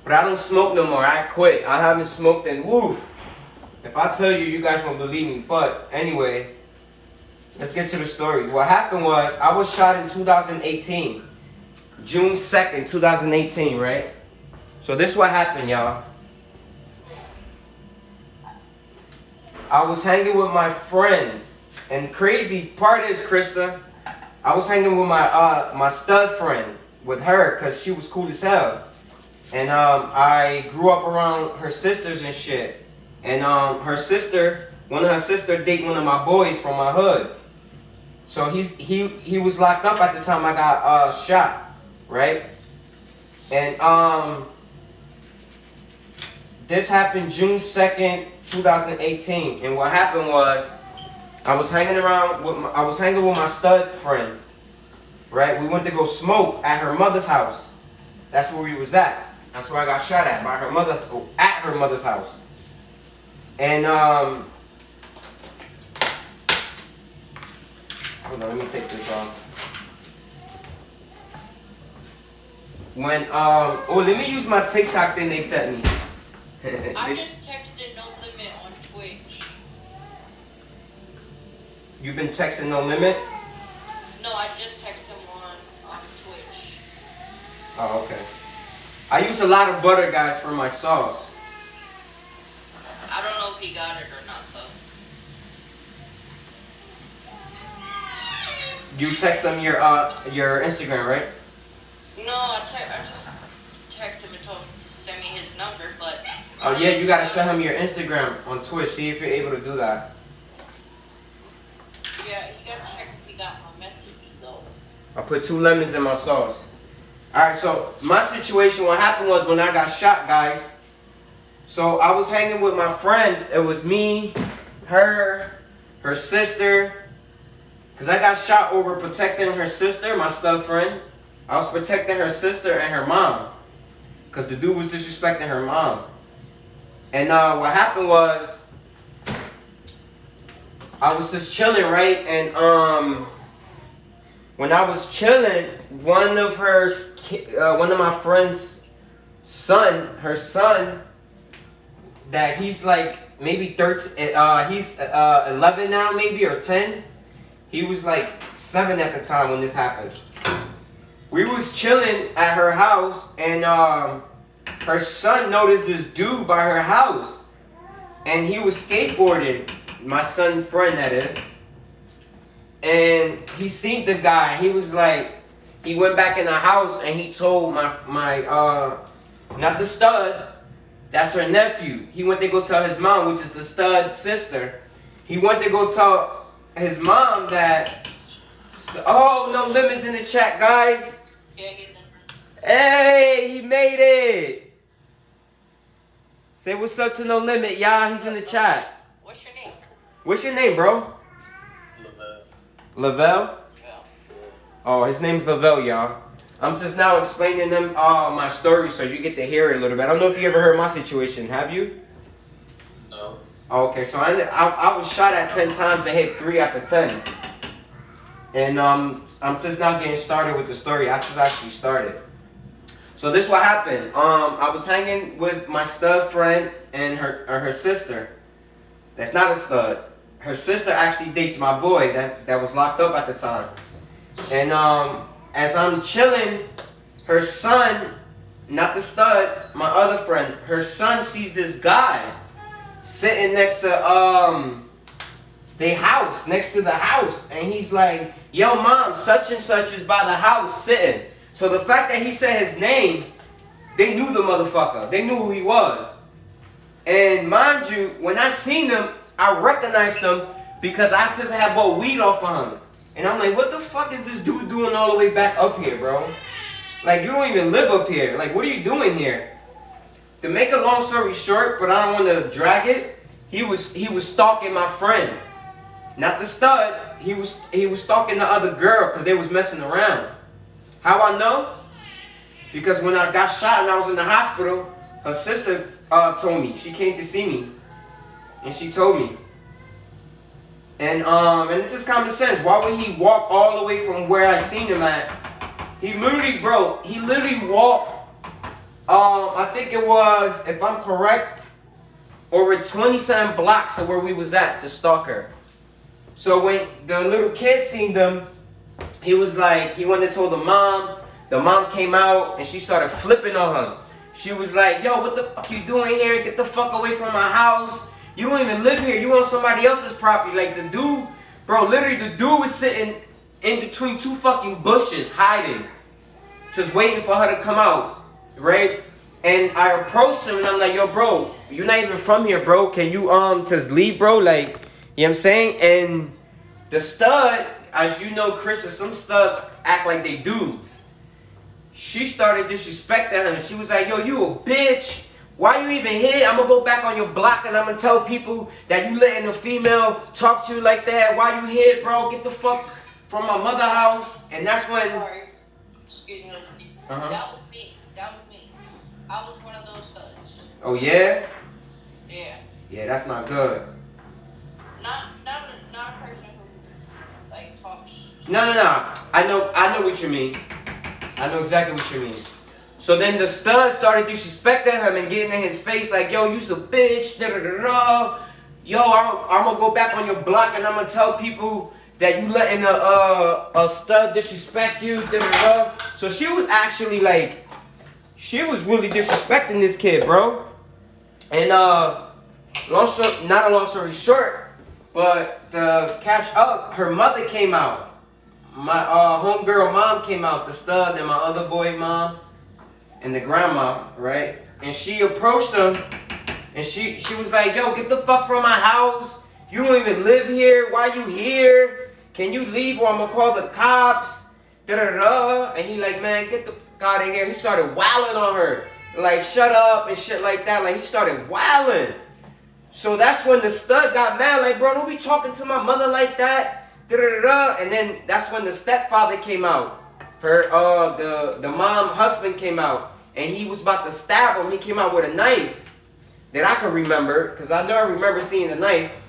S1: But I don't smoke no more. I quit. I haven't smoked in woof. If I tell you, you guys won't believe me. But anyway, let's get to the story. What happened was, I was shot in 2018. June 2nd, 2018, right? So this is what happened, y'all. I was hanging with my friends. And crazy part is, Krista, I was hanging with my stud friend, with her, because she was cool as hell. And I grew up around her sisters and shit. And her sister, one of her sisters dated one of my boys from my hood. So he was locked up at the time I got shot, right? And this happened June 2nd, 2018. And what happened was, I was hanging with my stud friend, right? We went to go smoke at her mother's house. That's where we was at. That's where I got shot at, by her mother, at her mother's house. And hold on, let me take this off. When let me use my TikTok thing they sent me.
S2: I just texted No Limit on Twitch.
S1: You've been texting No Limit?
S2: No, I just texted him on Twitch.
S1: Oh, okay. I use a lot of butter, guys, for my sauce.
S2: he got it or not, though.
S1: You text him your Instagram, right?
S2: No, I just texted him and told him to send me his number, but...
S1: Oh yeah, you gotta send him your Instagram on Twitch. See if you're able to do that.
S2: Yeah, you gotta check if he got my message, though.
S1: I put 2 lemons in my sauce. Alright, so my situation, what happened was when I got shot, guys. So I was hanging with my friends. It was me, her sister. Because I got shot over protecting her sister, my stud friend. I was protecting her sister and her mom. Because the dude was disrespecting her mom. And what happened was, I was just chilling, right? And when I was chilling, one of my friend's her son, that he's like maybe 13, he's 11 now, maybe, or 10. He was like 7 at the time when this happened. We was chilling at her house, and her son noticed this dude by her house, and he was skateboarding. My son's friend, that is. And he seen the guy. He was like, he went back in the house and he told my not the stud, that's her nephew. He went to go tell his mom, which is the stud sister. He went to go tell his mom that, oh, no limits in the chat, guys.
S2: Yeah, he's in.
S1: Hey, he made it. Say what's up to No Limit, y'all. He's in the chat.
S2: What's your name?
S1: What's your name, bro? Lavelle?
S2: Yeah.
S1: Oh, his name's Lavelle, y'all. I'm just now explaining them my story so you get to hear it a little bit. I don't know if you ever heard my situation. Have you?
S4: No.
S1: Oh, okay, so I was shot at 10 times and hit 3 out of 10. And I'm just now getting started with the story. I just actually started. So this what happened. I was hanging with my stud friend and her sister. That's not a stud. Her sister actually dates my boy that was locked up at the time. And as I'm chilling, her son, not the stud, my other friend, her son sees this guy sitting next to the house, next to the house. And he's like, yo mom, such and such is by the house sitting. So the fact that he said his name, they knew the motherfucker. They knew who he was. And mind you, when I seen him, I recognized him because I just had bought weed off of him. And I'm like, what the fuck is this dude doing all the way back up here, bro? Like, you don't even live up here. Like, what are you doing here? To make a long story short, but I don't want to drag it, he was stalking my friend. Not the stud. He was stalking the other girl because they was messing around. How I know? Because when I got shot and I was in the hospital, her sister told me. She came to see me. And she told me. And it's just common sense. Why would he walk all the way from where I seen him at? He literally walked, I think it was, if I'm correct, over 27 blocks of where we was at, the stalker. So when the little kid seen them, he was like, he went and told the mom came out and she started flipping on him. She was like, yo, what the fuck you doing here? Get the fuck away from my house. You don't even live here. You on somebody else's property. Like the dude, bro, literally the dude was sitting in between 2 fucking bushes, hiding. Just waiting for her to come out, right? And I approached him and I'm like, yo, bro, you're not even from here, bro. Can you just leave, bro? Like, you know what I'm saying? And the stud, as you know, Chris, some studs act like they dudes. She started disrespecting him. She was like, yo, you a bitch. Why you even here? I'm going to go back on your block and I'm going to tell people that you letting a female talk to you like that. Why you here, bro? Get the fuck from my mother house. And that's when...
S2: Sorry. Excuse me.
S1: Uh-huh.
S2: That was me. I was one of those studs.
S1: Oh, yeah?
S2: Yeah.
S1: Yeah, that's not good.
S2: Not a person who, like, talks.
S1: No. I know what you mean. I know exactly what you mean. So then the stud started disrespecting him and getting in his face like, yo, you's a bitch, da-da-da-da. Yo, I'm gonna go back on your block and I'm gonna tell people that you letting a stud disrespect you, da-da-da-da. So she was actually like, she was really disrespecting this kid, bro. And not a long story short, but to catch up, her mother came out. My homegirl mom came out, the stud, and my other boy mom, and the grandma, right? And she approached them, and she was like, yo, get the fuck from my house. You don't even live here. Why you here? Can you leave or I'm gonna call the cops? Da-da-da. And he like, man, get the fuck out of here. He started wilding on her. Like, shut up and shit like that. Like, he started wilding. So that's when the stud got mad. Like, bro, don't be talking to my mother like that. Da-da-da-da. And then that's when the stepfather came out. The mom husband came out. And he was about to stab him. He came out with a knife that I can remember. Because I know I remember seeing the knife.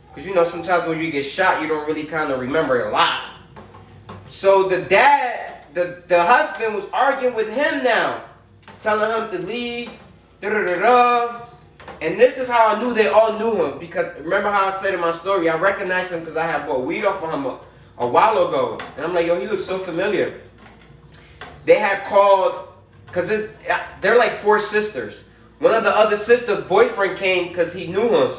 S1: Because, you know, sometimes when you get shot, you don't really kind of remember a lot. So the dad, the husband was arguing with him now. Telling him to leave. Da-da-da-da. And this is how I knew they all knew him. Because remember how I said in my story, I recognized him because I had bought weed off of him a while ago. And I'm like, yo, he looks so familiar. They had called, because they're like 4 sisters. One of the other sister boyfriend came because he knew him.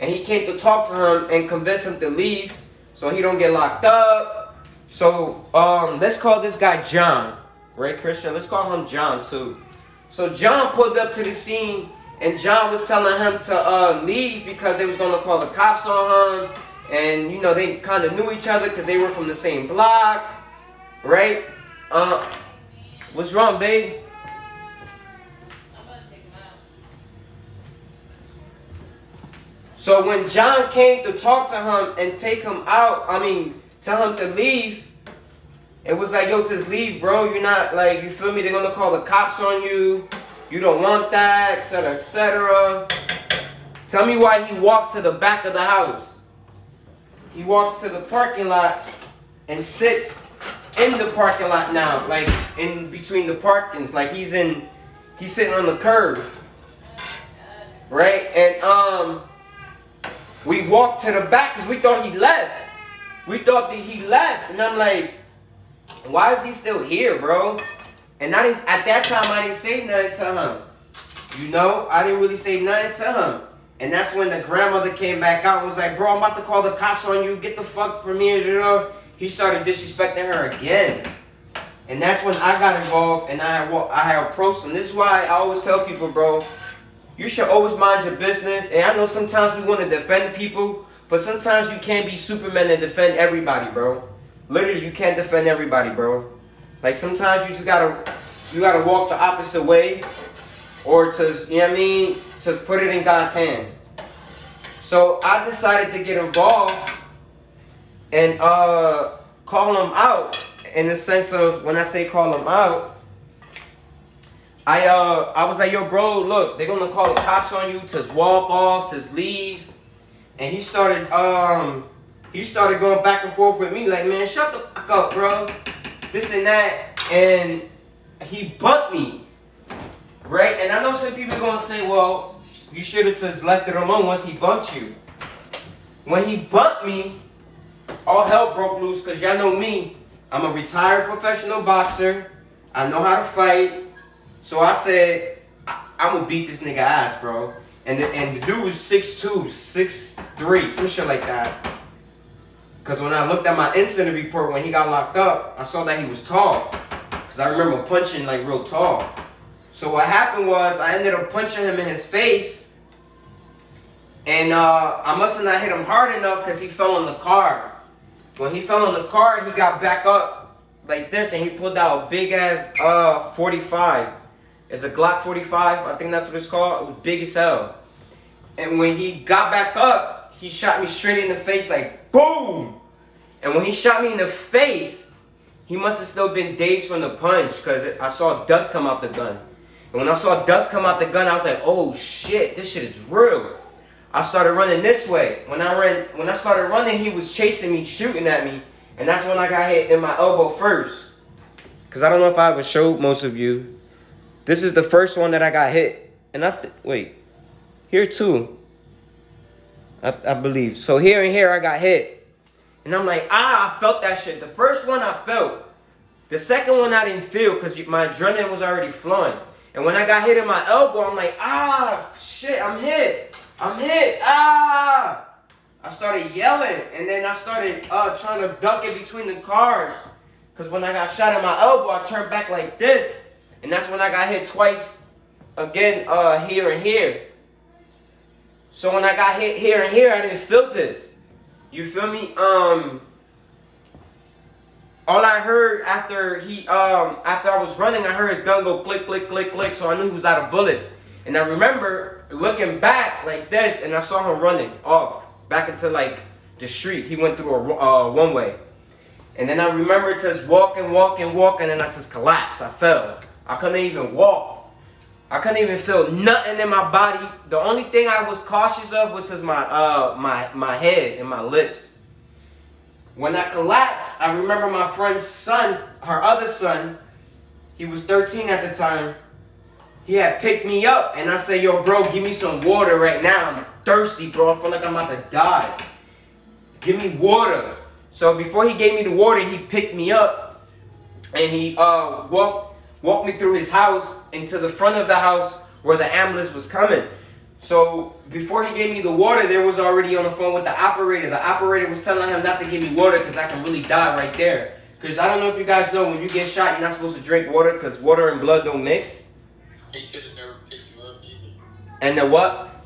S1: And he came to talk to him and convince him to leave so he don't get locked up. So let's call this guy John. Right, Christian? Let's call him John too. So John pulled up to the scene and John was telling him to leave because they was going to call the cops on him. And, you know, they kind of knew each other because they were from the same block. Right? What's wrong, babe? So when John came to talk to him and take him out, tell him to leave, it was like, yo, just leave, bro. You're not, like, you feel me? They're going to call the cops on you. You don't want that, etc., etc. Tell me why he walks to the back of the house. He walks to the parking lot and sits in the parking lot now, like in between the parkings, like he's sitting on the curb, right? And we walked to the back because we thought he left. We thought that he left, and I'm like, why is he still here, bro? And at that time, I didn't say nothing to him. You know, I didn't really say nothing to him. And that's when the grandmother came back out and was like, bro, I'm about to call the cops on you. Get the fuck from here. You know? He started disrespecting her again. And that's when I got involved and I approached him. This is why I always tell people, bro, you should always mind your business. And I know sometimes we want to defend people, but sometimes you can't be Superman and defend everybody, bro. Literally, you can't defend everybody, bro. Like, sometimes you just gotta walk the opposite way, or just, you know what I mean, just put it in God's hand. So I decided to get involved and call him out, in the sense of, when I say call him out, I was like, yo, bro, look, they're gonna call the cops on you, just walk off, just leave. And he started going back and forth with me, like, man, shut the fuck up, bro. This and that. And he bumped me, right? And I know some people are gonna say, well, you should have just left it alone once he bumped you. When he bumped me, all hell broke loose, because y'all know me. I'm a retired professional boxer. I know how to fight. So I said, I'm gonna beat this nigga ass, bro. And the dude was 6'2", 6'3", some shit like that. Because when I looked at my incident report when he got locked up, I saw that he was tall. Because I remember punching like real tall. So what happened was I ended up punching him in his face. And I must have not hit him hard enough because he fell on the car. When he fell on the car, he got back up like this and he pulled out a big ass 45. It's a Glock 45, I think that's what it's called. It was big as hell. And when he got back up, he shot me straight in the face, like boom. And when he shot me in the face, he must have still been dazed from the punch, because I saw dust come out the gun. And when I saw dust come out the gun, I was like, oh shit, this shit is real. I started running this way. When I started running, he was chasing me, shooting at me. And that's when I got hit in my elbow first. Because I don't know if I ever showed most of you. This is the first one that I got hit. And wait, here too. I believe. So here and here I got hit. And I'm like, I felt that shit. The first one I felt. The second one I didn't feel because my adrenaline was already flowing. And when I got hit in my elbow, I'm like, ah, shit, I'm hit. Ah. I started yelling, and then I started trying to duck in between the cars. Because when I got shot in my elbow, I turned back like this. And that's when I got hit twice again, here and here. So when I got hit here and here, I didn't feel this. You feel me? All I heard after I was running, I heard his gun go click, click, click, click. So I knew he was out of bullets. And I remember looking back like this, and I saw him running off back into like the street. He went through a one-way. And then I remember just walking, and I just collapsed. I fell. I couldn't even walk. I couldn't even feel nothing in my body. The only thing I was cautious of was just my head and my lips. When I collapsed, I remember my friend's son, her other son, he was 13 at the time. He had picked me up, and I said, yo, bro, give me some water right now. I'm thirsty, bro. I feel like I'm about to die. Give me water. So before he gave me the water, he picked me up, and he walked me through his house into the front of the house where the ambulance was coming. So before he gave me the water, there was already on the phone with the operator. The operator was telling him not to give me water because I can really die right there. Because I don't know if you guys know, when you get shot, you're not supposed to drink water because water and blood don't mix.
S4: He should have never picked you up either.
S1: And the what?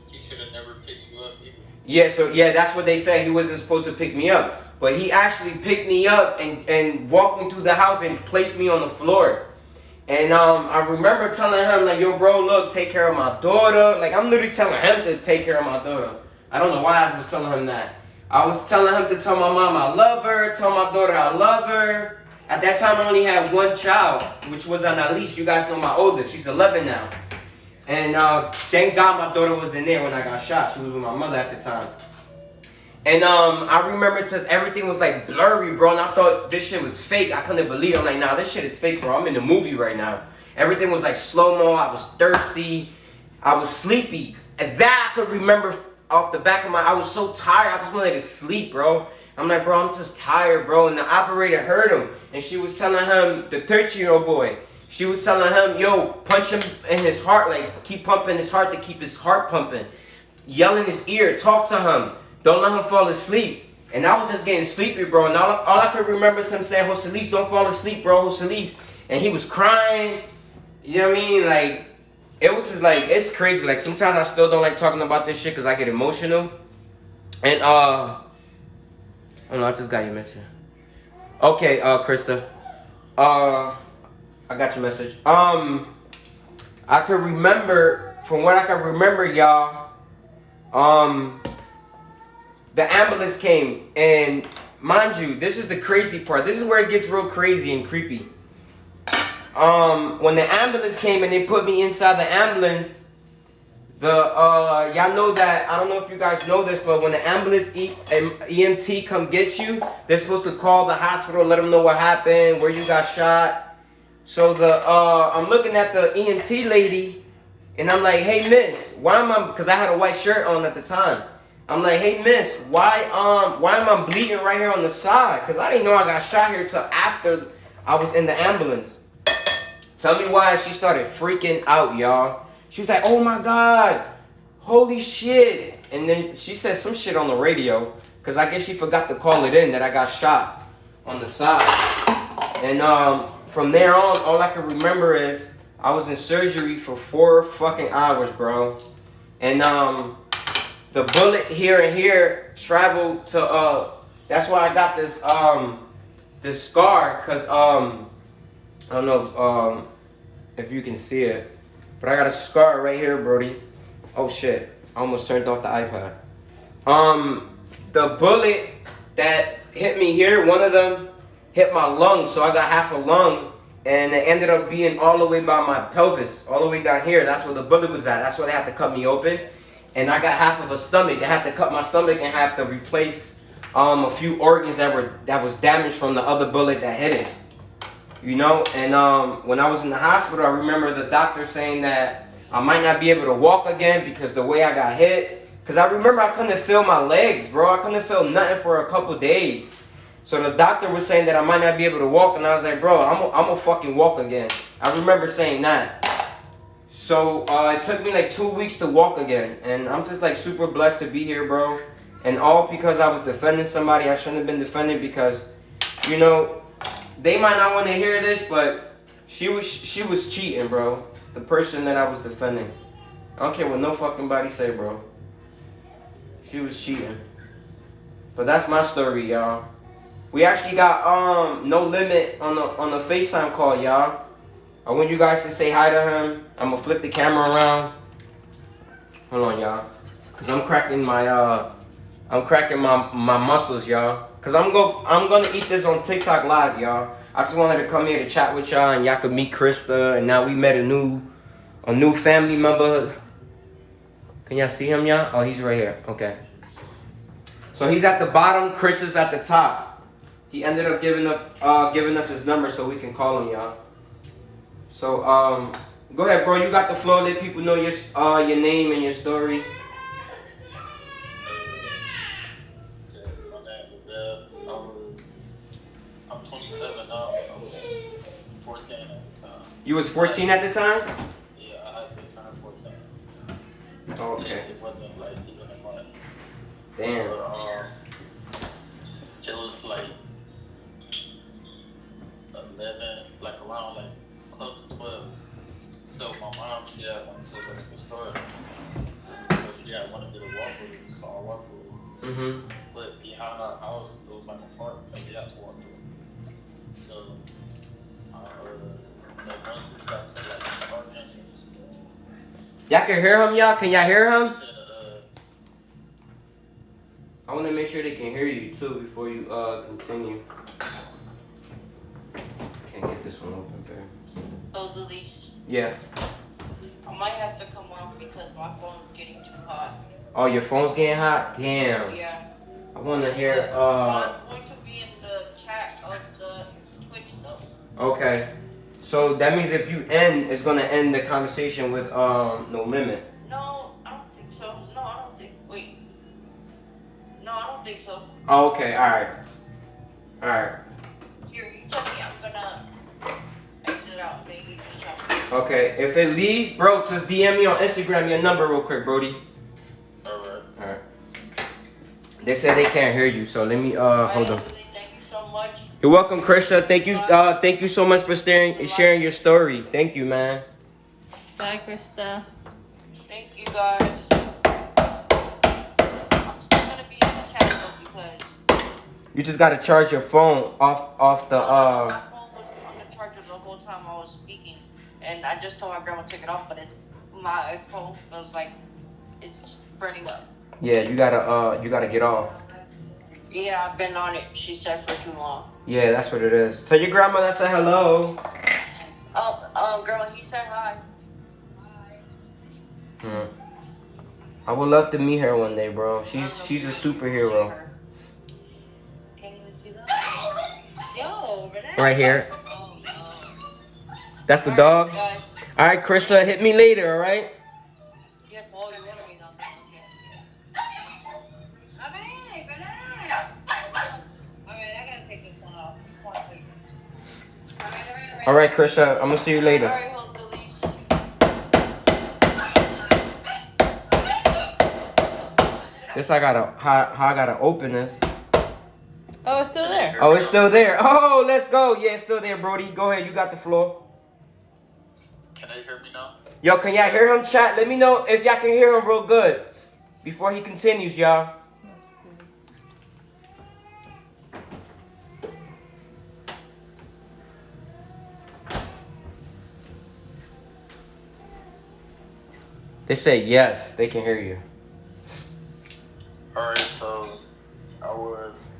S4: He should have never picked you up either.
S1: Yeah, that's what they said. He wasn't supposed to pick me up. But he actually picked me up and walked me through the house and placed me on the floor. And I remember telling him, like, yo, bro, look, take care of my daughter. Like, I'm literally telling him to take care of my daughter. I don't know why I was telling him that. I was telling him to tell my mom I love her, tell my daughter I love her. At that time, I only had one child, which was Annalise. You guys know my oldest. She's 11 now. And thank God my daughter wasn't there when I got shot. She was with my mother at the time. And I remember just everything was like blurry, bro. And I thought this shit was fake. I couldn't believe it. I'm like, nah, this shit is fake, bro. I'm in the movie right now. Everything was like slow-mo. I was thirsty. I was sleepy. And that I could remember off the back of my... I was so tired. I just wanted to sleep, bro. I'm like, bro, I'm just tired, bro. And the operator heard him. And she was telling him, the 13-year-old boy, she was telling him, yo, punch him in his heart. Like, keep pumping his heart to keep his heart pumping. Yell in his ear. Talk to him. Don't let him fall asleep. And I was just getting sleepy, bro. And all I could remember is him saying, Joselis, don't fall asleep, bro. Joselis. And he was crying. You know what I mean? Like, it was just like, it's crazy. Like, sometimes I still don't like talking about this shit because I get emotional. And, oh no, I just got your message. Okay, Krista. I got your message. I could remember, from what I can remember, y'all, the ambulance came, and mind you, this is the crazy part. This is where it gets real crazy and creepy. When the ambulance came and they put me inside the ambulance, y'all know that, I don't know if you guys know this, but when the ambulance EMT come get you, they're supposed to call the hospital, let them know what happened, where you got shot. So I'm looking at the EMT lady, and I'm like, hey miss, why am I, because I had a white shirt on at the time. I'm like, hey miss, why am I bleeding right here on the side? Because I didn't know I got shot here till after I was in the ambulance. Tell me why. She started freaking out, y'all. She was like, oh my God, holy shit. And then she said some shit on the radio, because I guess she forgot to call it in that I got shot on the side. And from there on, all I can remember is I was in surgery for 4 fucking hours, bro. And the bullet here and here traveled to that's why I got this scar, because I don't know if you can see it, but I got a scar right here, Brody. Oh shit, I almost turned off the iPad. The bullet that hit me here, one of them hit my lung, so I got half a lung, and it ended up being all the way by my pelvis, all the way down here. That's where the bullet was at. That's why they had to cut me open. And I got half of a stomach. They had to cut my stomach and have to replace a few organs that was damaged from the other bullet that hit it. You know, and when I was in the hospital, I remember the doctor saying that I might not be able to walk again because the way I got hit. Because I remember I couldn't feel my legs, bro. I couldn't feel nothing for a couple days. So the doctor was saying that I might not be able to walk, and I was like, bro, I'm gonna fucking walk again. I remember saying that. So it took me like 2 weeks to walk again, and I'm just like super blessed to be here, bro. And all because I was defending somebody I shouldn't have been defending, because, you know, they might not want to hear this, but she was cheating, bro. The person that I was defending. I don't care what no fucking body say, bro. She was cheating. But that's my story, y'all. We actually got No Limit on the FaceTime call, y'all. I want you guys to say hi to him. I'm gonna flip the camera around. Hold on, y'all. Cause I'm cracking my muscles, y'all. Cause I'm gonna eat this on TikTok Live, y'all. I just wanted to come here to chat with y'all, and y'all could meet Krista. And now we met a new family member. Can y'all see him, y'all? Oh, he's right here. Okay. So he's at the bottom. Chris is at the top. He ended up giving us his number so we can call him, y'all. So go ahead, bro. You got the floor. Let people know your name and your story.
S4: I'm 27 now. I was 14 at the time.
S1: You was 14 at the time?
S4: Yeah, I had to turn 14.
S1: Okay.
S4: Yeah, it wasn't like even a month.
S1: Damn.
S4: But, it was like 11, like around like close to 12. So my mom, she had wanted to go to the store. So she had wanted me to walk with her, so I walked with her.
S1: Mm-hmm.
S4: But behind our house, it was like a park that we had to walk through. So, like once we got to like the park entrance,
S1: Y'all can hear him, y'all? Can y'all hear him?
S4: said,
S1: I want to make sure they can hear you too before you continue. Can't get this one open, babe.
S2: Those are these.
S1: Yeah.
S2: I might have to come off because my phone's getting too hot.
S1: Oh, your phone's getting hot? Damn.
S2: Yeah.
S1: I want to hear,
S2: I'm going to be in the chat of the Twitch though.
S1: Okay. So that means if you end, it's going to end the conversation with No Limit.
S2: No, I don't think so. No, I don't think. Wait. No, I don't think so.
S1: Oh, okay. All right. All right.
S2: Here, you tell me. I'm gonna exit out. Then you just tell me.
S1: Okay. If it leaves, bro, just DM me on Instagram your number real quick, Brody.
S4: alright.
S1: All right. They said they can't hear you, so let me hold on.
S2: Thank you so much.
S1: You're welcome, Krisha. Thank you so much for sharing your story. Thank you, man.
S3: Bye, Krista.
S2: Thank you guys. I'm still gonna be in the chat though because
S1: You just gotta charge your phone off the
S2: my phone was on the charger the whole time I was speaking, and I just told my grandma to take it off, but my phone feels like it's burning up.
S1: Yeah, you gotta get off.
S2: Yeah, I've been on it. She said for too long.
S1: Yeah, that's what it is. Tell your grandma that I said hello.
S2: Grandma, he said hi.
S1: I would love to meet her one day, bro. She's a superhero.
S2: Can't even see that. Yo, relax.
S1: Right here.
S2: Oh no.
S1: That's the dog.
S2: Guys,
S1: All right, Krista, hit me later. All right.
S2: you have to hold your water me now. Okay, relax. Alright, I gotta take this one off. This one, please. Alright.
S1: All right, Krista. I'm gonna see you later.
S2: Alright, hold the leash.
S1: This I gotta open this.
S3: Oh, it's still there.
S1: Oh, it's still there. Oh, let's go. Yeah, it's still there, Brody. Go ahead. You got the floor.
S4: Can they hear me now?
S1: Yo, can y'all hear him, chat? Let me know if y'all can hear him real good before he continues, y'all. They say yes, they can hear you.
S4: Alright, so I was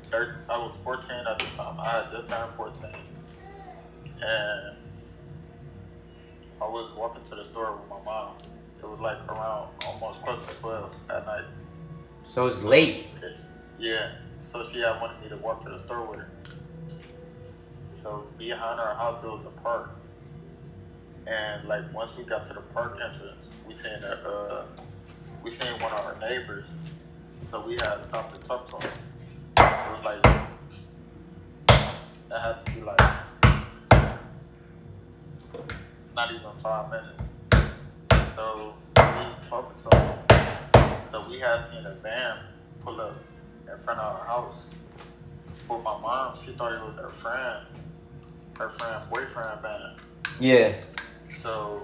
S4: 14 at the time. I had just turned 14. And I was walking to the store with my mom. It was like around almost close to 12 at night.
S1: So it's late.
S4: Yeah, so she had wanted me to walk to the store with her. So behind our house, there was a park. And like once we got to the park entrance, we seen one of our neighbors. So we had stopped to talk to him. It was like, that had to be like, not even 5 minutes. So we talking to him. So we had seen a van pull up in front of our house. But my mom, she thought it was her friend boyfriend van.
S1: Yeah.
S4: So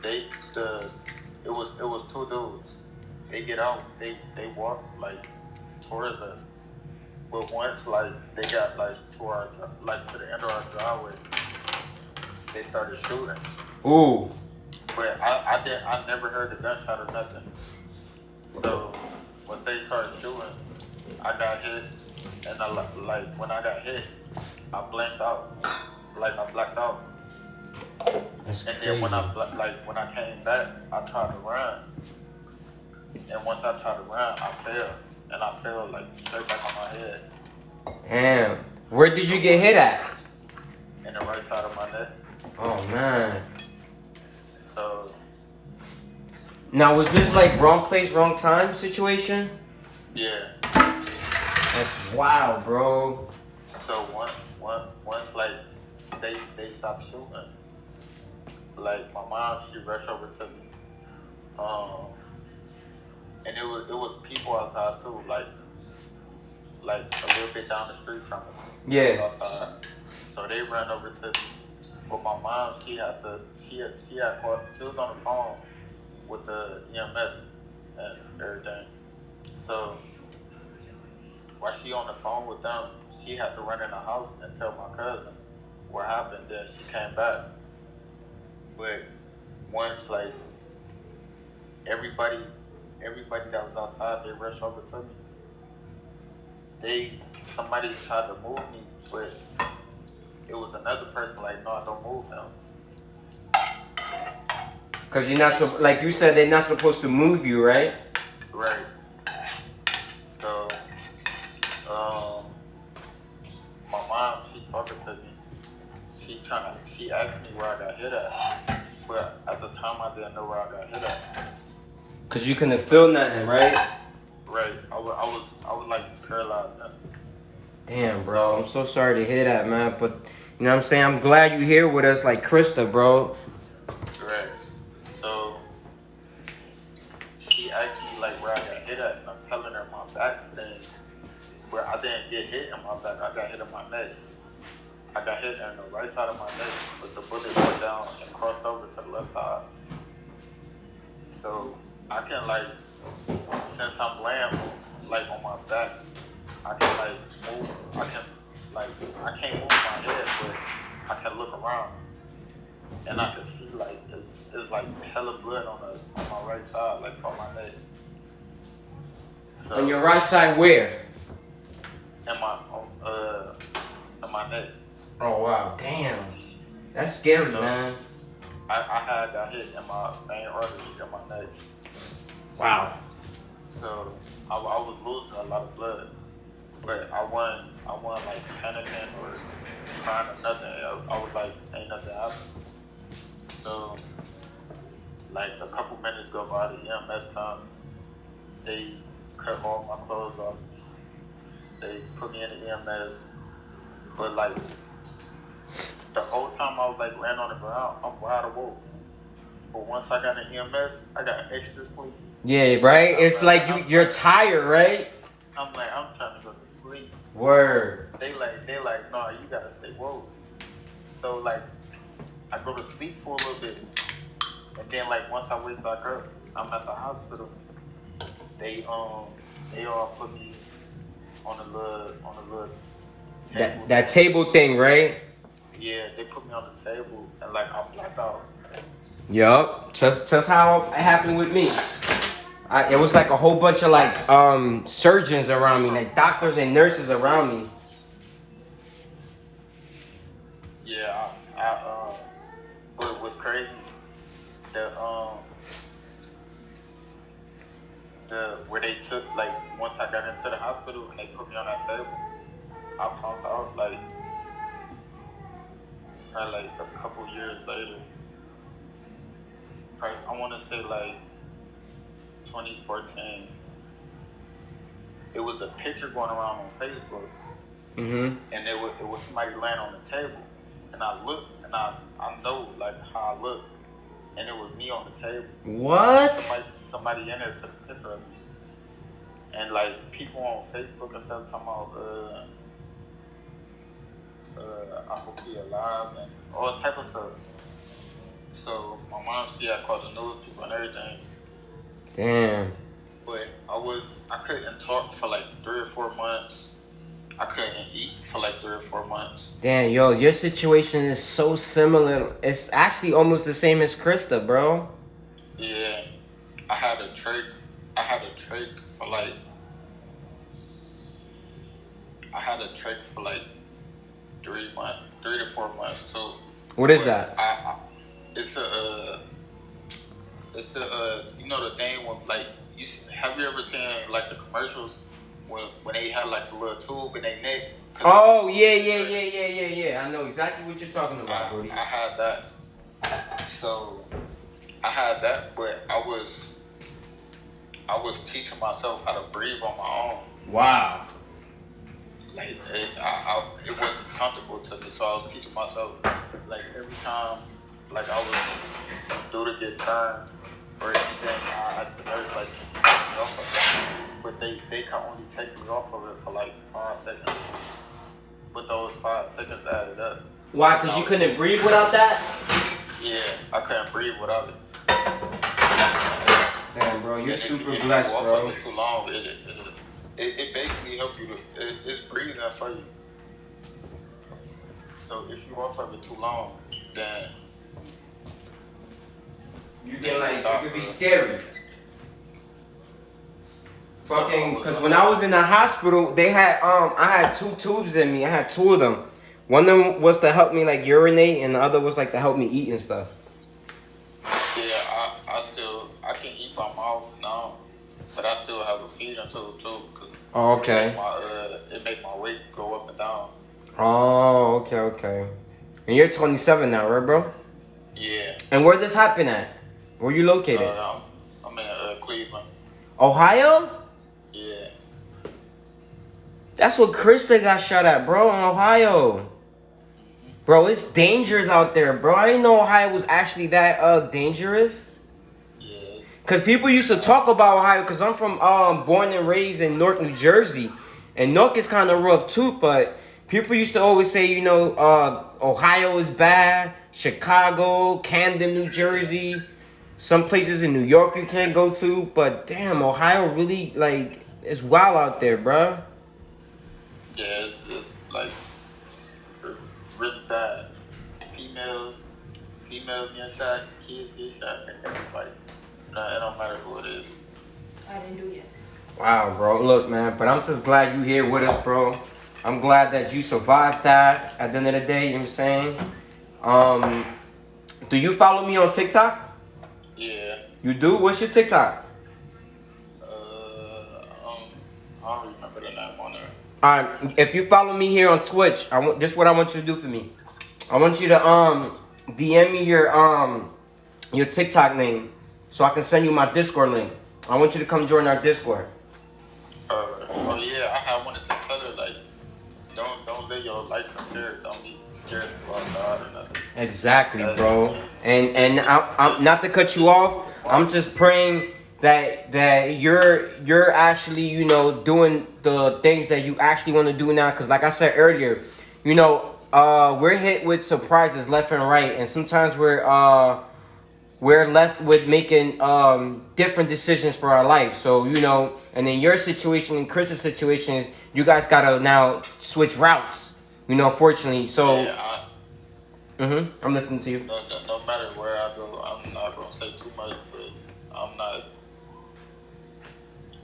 S4: it was two dudes. They get out, they walk like towards us. But once like they got like to the end of our driveway, they started shooting.
S1: Ooh.
S4: But I never heard the gunshot or nothing. So once they started shooting, I got hit, and when I got hit, I blanked out, like I blacked out.
S1: That's
S4: And
S1: crazy.
S4: then when I came back, I tried to run, and once I tried to run, I fell, and I fell like straight back on my head.
S1: Damn. Where did you get hit at?
S4: In the right side of my neck.
S1: Oh man.
S4: So
S1: Now was this like wrong place, wrong time situation?
S4: yeah.
S1: That's wild, bro.
S4: So once like they stopped shooting, like my mom, she rushed over to me, and it was people outside too, like a little bit down the street from us.
S1: Yeah.
S4: Outside, so they ran over to me, but my mom, she had called, she was on the phone with the EMS and everything, so. While she on the phone with them, she had to run in the house and tell my cousin what happened. Then she came back. But once like everybody that was outside, they rushed over to me. Somebody tried to move me, but it was another person like, no, don't move him.
S1: Cause you're not so, like you said, they're not supposed to move you, right?
S4: Right. So my mom, she talking to me. She asked me where I got hit at, but at the time I didn't know where I got hit at.
S1: Cause you couldn't feel nothing, right?
S4: Right, I was like paralyzed.
S1: Damn, bro. I'm so sorry to hear that, man. But you know what I'm saying? I'm glad you're here with us, like Krista, bro.
S4: Right. So she asked me like where I got hit at, and I'm telling her my back stained. But I didn't get hit in my back. I got hit in my neck. I got hit in the right side of my neck, but the bullet went down and crossed over to the left side. So I can like, since I'm laying like on my back, I can like move. I can't move my head, but I can look around, and I can see like it's like hella blood on my right side, like on my neck. So
S1: On your right side, where?
S4: in my neck.
S1: Oh wow, damn. That's scary,
S4: So,
S1: man.
S4: I got hit in my main artery in my neck.
S1: Wow.
S4: So I was losing a lot of blood, but I wasn't like panicking or crying or nothing. I was like, ain't nothing happened. So like a couple minutes go by, the EMS come, they cut all my clothes off me. They put me in the EMS, but like the whole time I was like laying on the ground, I'm wide awake. But once I got in EMS, I got extra sleep.
S1: Yeah, right? It's like you're tired, right?
S4: I'm trying to go to sleep.
S1: Word.
S4: They like, no, you gotta stay woke. So like, I go to sleep for a little bit, and then like once I wake back up, I'm at the hospital. They all put me on a little table.
S1: That table thing, right?
S4: Yeah, they put me on the table, and like I blacked out.
S1: Yup. Just how it happened with me. It was like a whole bunch of like surgeons around me, like doctors and nurses around me.
S4: Yeah, but what's crazy, the where they took, like, once I got into the hospital and they put me on that table, I found out like probably like a couple years later. Probably, I want to say like 2014. It was a picture going around on Facebook.
S1: Mm-hmm.
S4: And it was somebody laying on the table, and I looked, and I know like how I look, and it was me on the table.
S1: What?
S4: Somebody in there took a picture of me. And like people on Facebook and stuff talking about I hope he alive and all type of stuff. So my mom, she had called the news people and everything.
S1: Damn.
S4: But I couldn't talk for like 3 or 4 months. I couldn't eat for like 3 or 4 months.
S1: Damn, yo, your situation is so similar. It's actually almost the same as Krista, bro.
S4: Yeah, I had a trach for like. I had a trach for like 3 to 4 months too.
S1: What is that?
S4: It's the you know the thing when like have you ever seen like the commercials when they have like the little tube in their neck?
S1: Oh yeah. I know exactly what you're talking about, Brody.
S4: I had that. So I had that, but I was teaching myself how to breathe on my own.
S1: Wow.
S4: Like it wasn't comfortable to me, so I was teaching myself. Like every time, like I was due to get turned or anything, I asked the nurse like, can she take me off of it? But they can only take me off of it for like 5 seconds. But those 5 seconds added up.
S1: Why? Because you couldn't breathe without that?
S4: Yeah, I couldn't breathe without it.
S1: Damn, bro, you're super
S4: if
S1: blessed,
S4: you walk
S1: bro.
S4: on it too long, it basically helps you to, it's breathing for you. So if you walk of it too long, then
S1: You get like, it could be scary. Fucking, cause when I was in the hospital, they had, I had 2 tubes in me. I had 2 of them. One of them was to help me like urinate, and the other was like to help me eat and stuff.
S4: Yeah, I can eat my mouth now, but I still have a feeding tube too.
S1: Oh, okay.
S4: It make my weight go up and down.
S1: Oh, okay. And you're 27 now, right, bro?
S4: Yeah.
S1: And where this happen at? Where you located?
S4: I'm in Cleveland.
S1: Ohio?
S4: Yeah.
S1: That's what Krista got shot at, bro, in Ohio. Bro, it's dangerous out there, bro. I didn't know Ohio was actually that dangerous.
S4: Yeah.
S1: Cause people used to talk about Ohio, cause I'm from born and raised in Newark, New Jersey, and Newark is kind of rough too. But people used to always say, you know, Ohio is bad. Chicago, Camden, New Jersey, some places in New York you can't go to. But damn, Ohio really like it's wild out there, bro.
S4: Yeah, it's like really bad. Females get shot, kids get shot, and like, it don't matter who it is.
S3: I didn't do it.
S1: Wow, bro. Look, man, but I'm just glad you here with us, bro. I'm glad that you survived that at the end of the day, you know what I'm saying? Do you follow me on TikTok?
S4: Yeah.
S1: You do? What's your TikTok?
S4: I don't remember the name on there.
S1: Alright, if you follow me here on Twitch, this is what I want you to do for me. I want you to DM me your TikTok name so I can send you my Discord link. I want you to come join our Discord.
S4: Oh yeah, I wanted to tell her like, don't live your life in fear. Don't be scared to go outside or nothing.
S1: Exactly, bro. And I'm not to cut you off. I'm just praying that you're actually, you know, doing the things that you actually want to do now. Cause like I said earlier, you know, we're hit with surprises left and right, and sometimes we're left with making different decisions for our life. So, you know, and in your situation, in Chris's situation, you guys gotta now switch routes. You know, fortunately. So,
S4: yeah,
S1: I'm listening to you.
S4: No matter where I go, I'm not gonna say too much, but I'm not.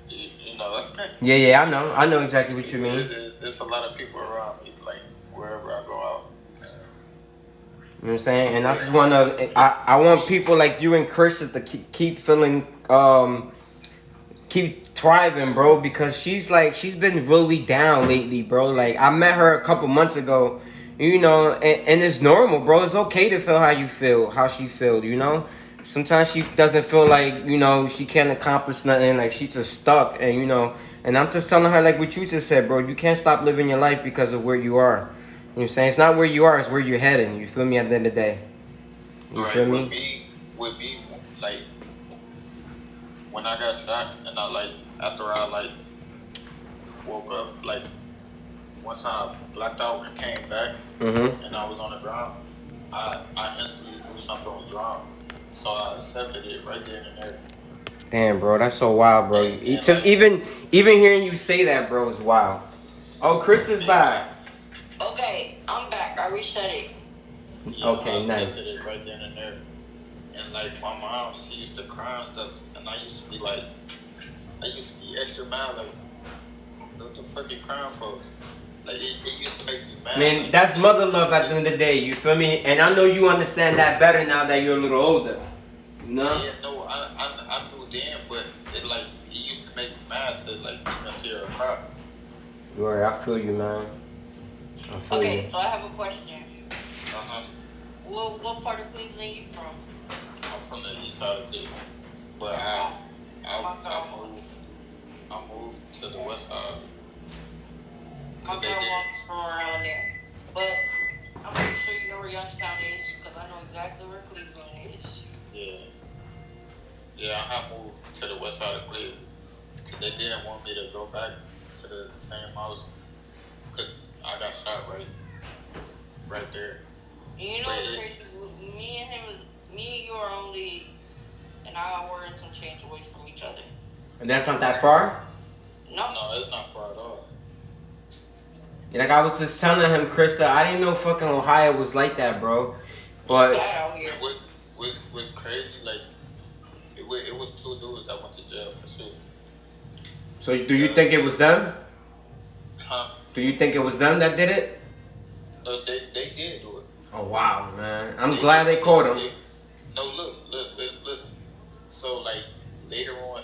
S4: You know.
S1: Yeah, I know exactly what you mean.
S4: There's a lot of people around me, like wherever I go out.
S1: You know what I'm saying? And I just want to, I want people like you and Christian to keep feeling, keep thriving, bro, because she's been really down lately, bro. Like, I met her a couple months ago, you know, and it's normal, bro. It's okay to feel how she feels, you know? Sometimes she doesn't feel like, you know, she can't accomplish nothing, like she's just stuck, and, you know, and I'm just telling her, like what you just said, bro, you can't stop living your life because of where you are. You know what I'm saying? It's not where you are, it's where you're heading. You feel me at the end of the day? You feel me?
S4: with me, like when I got shot and I like after I like woke up, like once I blacked out and came back
S1: Mm-hmm.
S4: and I was on the ground, I instantly knew something was wrong. So I accepted it right then and there.
S1: Damn, bro, that's so wild, bro.
S4: Yeah,
S1: Just even hearing you say that, bro, is wild. Oh, Chris is back.
S2: Okay, I'm back. I reset it.
S4: Yeah,
S1: Okay,
S4: I
S1: nice.
S4: accepted it right then and there. And like my mom, she used to cry and stuff, and I used to be like, I used to be extra mad, like, what the fuck you crying for? Like it used to make me mad.
S1: Man,
S4: like,
S1: that's mother love at the end of the day, you feel me? And I know you understand that better now that you're a little older. You know?
S4: Yeah, no, I knew then, but it used to make me mad to like even see her cry.
S1: Right, I feel you, man. I feel
S2: Okay,
S1: you.
S2: so I have a question.
S4: Uh-huh.
S2: What part of Cleveland you from?
S4: I'm from the east side of Cleveland, but I moved to the west side.
S2: My girl walks from around there. But I'm pretty sure you know where Youngstown is, because I know exactly where Cleveland is.
S4: Yeah, I moved to the west side of Cleveland. 'Cause they didn't want me to go back to the same house. 'Cause I got shot right there.
S2: And you know what's crazy? Me and you are only an hour and some change away from each other.
S1: And that's not that far?
S2: No.
S4: No, it's not far at all.
S1: Like I was just telling him, Krista, I didn't know fucking Ohio was like that, bro. But
S2: Bad out here.
S4: It was crazy. Like it was two dudes that went to jail for sure.
S1: so do you think it was them?
S4: Huh?
S1: Do you think it was them that did it?
S4: No, they did do it.
S1: Oh wow, man. I'm glad they caught him.
S4: No, look, listen. So like later on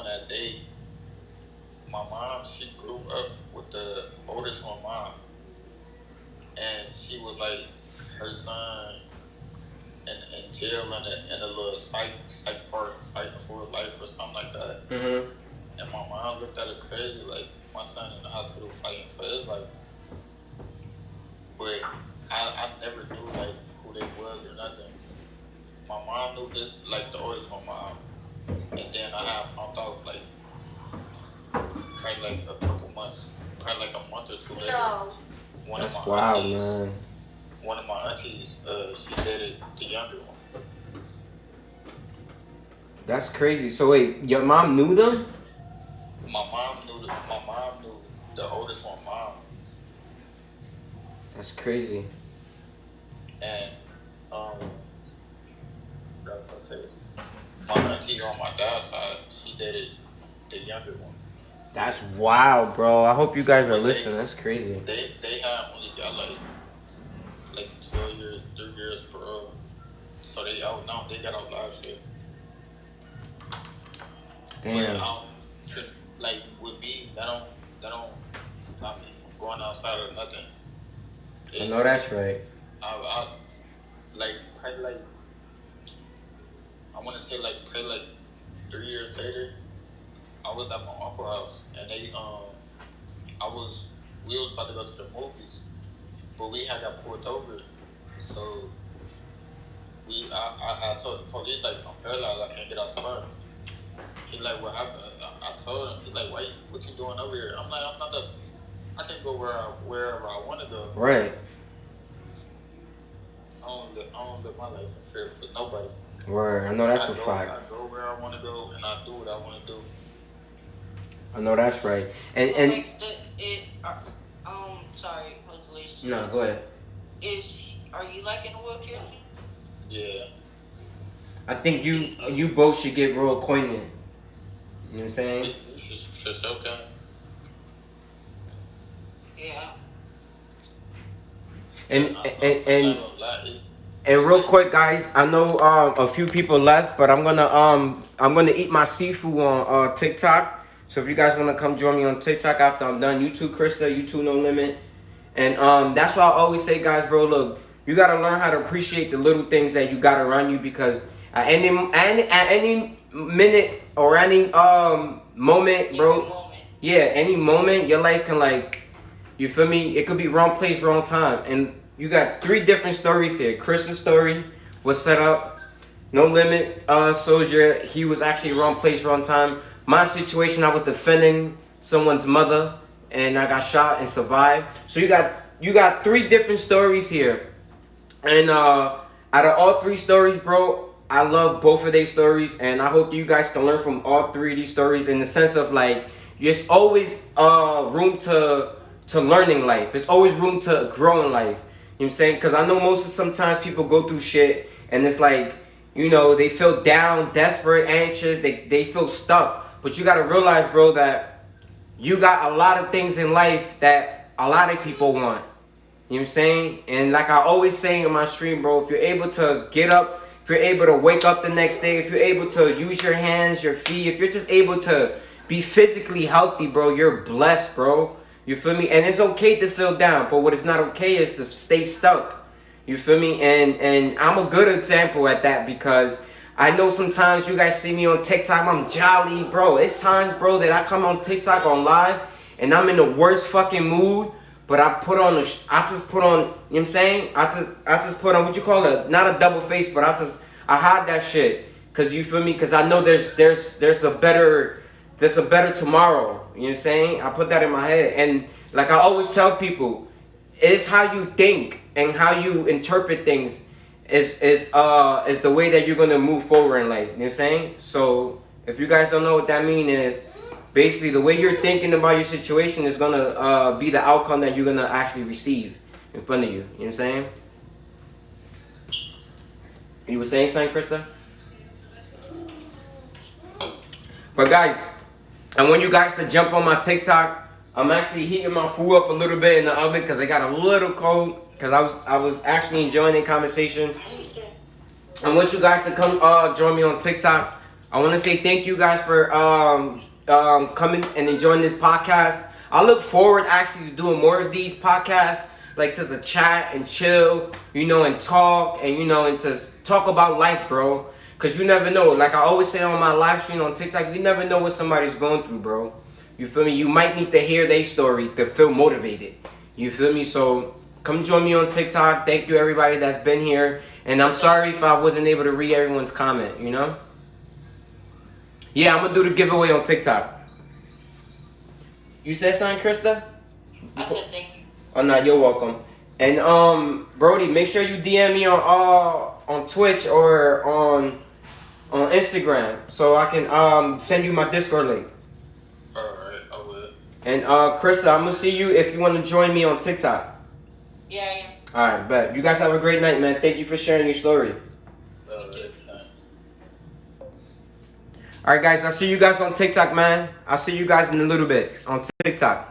S4: that day, my mom, she grew up with the oldest one mom, and she was like her son in jail in a little psych park fighting for his life or something like that.
S1: Mm-hmm.
S4: And my mom looked at her crazy, like my son in the hospital fighting for his life. But I never knew like who they was or nothing. My mom knew it, like the oldest one mom, and then I had found out like probably like a couple months, probably like a month or two later.
S2: No.
S4: One
S1: That's
S4: of my
S1: wild,
S4: aunties,
S1: man.
S4: one of my aunties, she dated the younger one.
S1: That's crazy. So wait, your mom knew them?
S4: My mom knew the oldest one mom,
S1: That's crazy.
S4: and what was I gonna say? My auntie on my dad's side, she dated the younger one.
S1: That's wild, bro. I hope you guys are
S4: But
S1: listening. That's crazy.
S4: They had only got like 12 years, 3 years parole. So they out now. They got out last year.
S1: Damn.
S4: But like with me, that don't stop me from going outside or nothing.
S1: I know that's right.
S4: I like probably like I want to say like probably like 3 years later, I was at my uncle's house and we was about to go to the movies, but we had got pulled over, so I told the police like I'm paralyzed, I can't get out the car. He like, what happened? I told him. He like, what you doing over here? I'm like, I can go wherever I want to go.
S1: Right.
S4: I don't live my life in fear for nobody.
S1: Word. I know that's a
S4: I
S1: fact.
S4: go where I want to go and I do what I want to do.
S1: I know that's right. And
S2: Sorry, Jose.
S1: no, go ahead.
S2: Are you like in a wheelchair?
S4: Yeah.
S1: I think you both should get real acquainted. You know what I'm saying?
S4: For sure, okay.
S2: Yeah.
S1: And real quick, guys, I know a few people left, but I'm gonna eat my seafood on TikTok. So if you guys wanna come join me on TikTok after I'm done, you too, Krista, you too, No Limit. And that's why I always say, guys, bro, look, you gotta learn how to appreciate the little things that you got around you, because at any minute or any moment, bro, any moment, your life can, like, you feel me? It could be wrong place, wrong time. And you got 3 different stories here. Krista's story was set up. No Limit soldier. He was actually wrong place, wrong time. My situation, I was defending someone's mother, and I got shot and survived. So you got 3 different stories here, and out of all 3 stories, bro, I love both of their stories, and I hope you guys can learn from all 3 of these stories in the sense of like, there's always room to learn in life. There's always room to grow in life. You know what I'm saying? Because I know sometimes people go through shit, and it's like, you know, they feel down, desperate, anxious, they feel stuck. But you gotta realize, bro, that you got a lot of things in life that a lot of people want. You know what I'm saying? And like I always say in my stream, bro, if you're able to get up, if you're able to wake up the next day, if you're able to use your hands, your feet, if you're just able to be physically healthy, bro, you're blessed, bro. You feel me? And it's okay to feel down, but what is not okay is to stay stuck. You feel me? And I'm a good example at that, because I know sometimes you guys see me on TikTok, I'm jolly, bro. It's times, bro, that I come on TikTok on live and I'm in the worst fucking mood, but I just put on, you know what I'm saying? I just put on, what you call it? Not a double face, but I hide that shit. Cause you feel me? Cause I know there's a better tomorrow. You know what I'm saying? I put that in my head. And like I always tell people, it's how you think and how you interpret things is the way that you're gonna move forward in life. You know what I'm saying? So if you guys don't know what that means, is basically the way you're thinking about your situation is gonna be the outcome that you're gonna actually receive in front of you. You know what I'm saying? You were saying something, Krista? But guys, I want you guys to jump on my TikTok. I'm actually heating my food up a little bit in the oven because it got a little cold. Because I was actually enjoying the conversation. I want you guys to come join me on TikTok. I want to say thank you guys for coming and enjoying this podcast. I look forward actually to doing more of these podcasts, like just a chat and chill, you know, and talk, and you know, and just talk about life, bro. Because you never know. Like I always say on my live stream on TikTok, you never know what somebody's going through, bro. You feel me? You might need to hear their story to feel motivated. You feel me? So come join me on TikTok. Thank you everybody that's been here. And I'm sorry if I wasn't able to read everyone's comment, you know? Yeah, I'm going to do the giveaway on TikTok. You said something, Krista?
S2: I said thank you.
S1: Oh, no, you're welcome. And, Brody, make sure you DM me on Twitch or on Instagram so I can send you my Discord link.
S4: Alright, I will.
S1: And Krista, I'm gonna see you if you want to join me on TikTok.
S2: Yeah, I am.
S1: Alright, bet. You guys have a great night, man. Thank you for sharing your story. Alright guys, I'll see you guys on TikTok, man. I'll see you guys in a little bit on TikTok.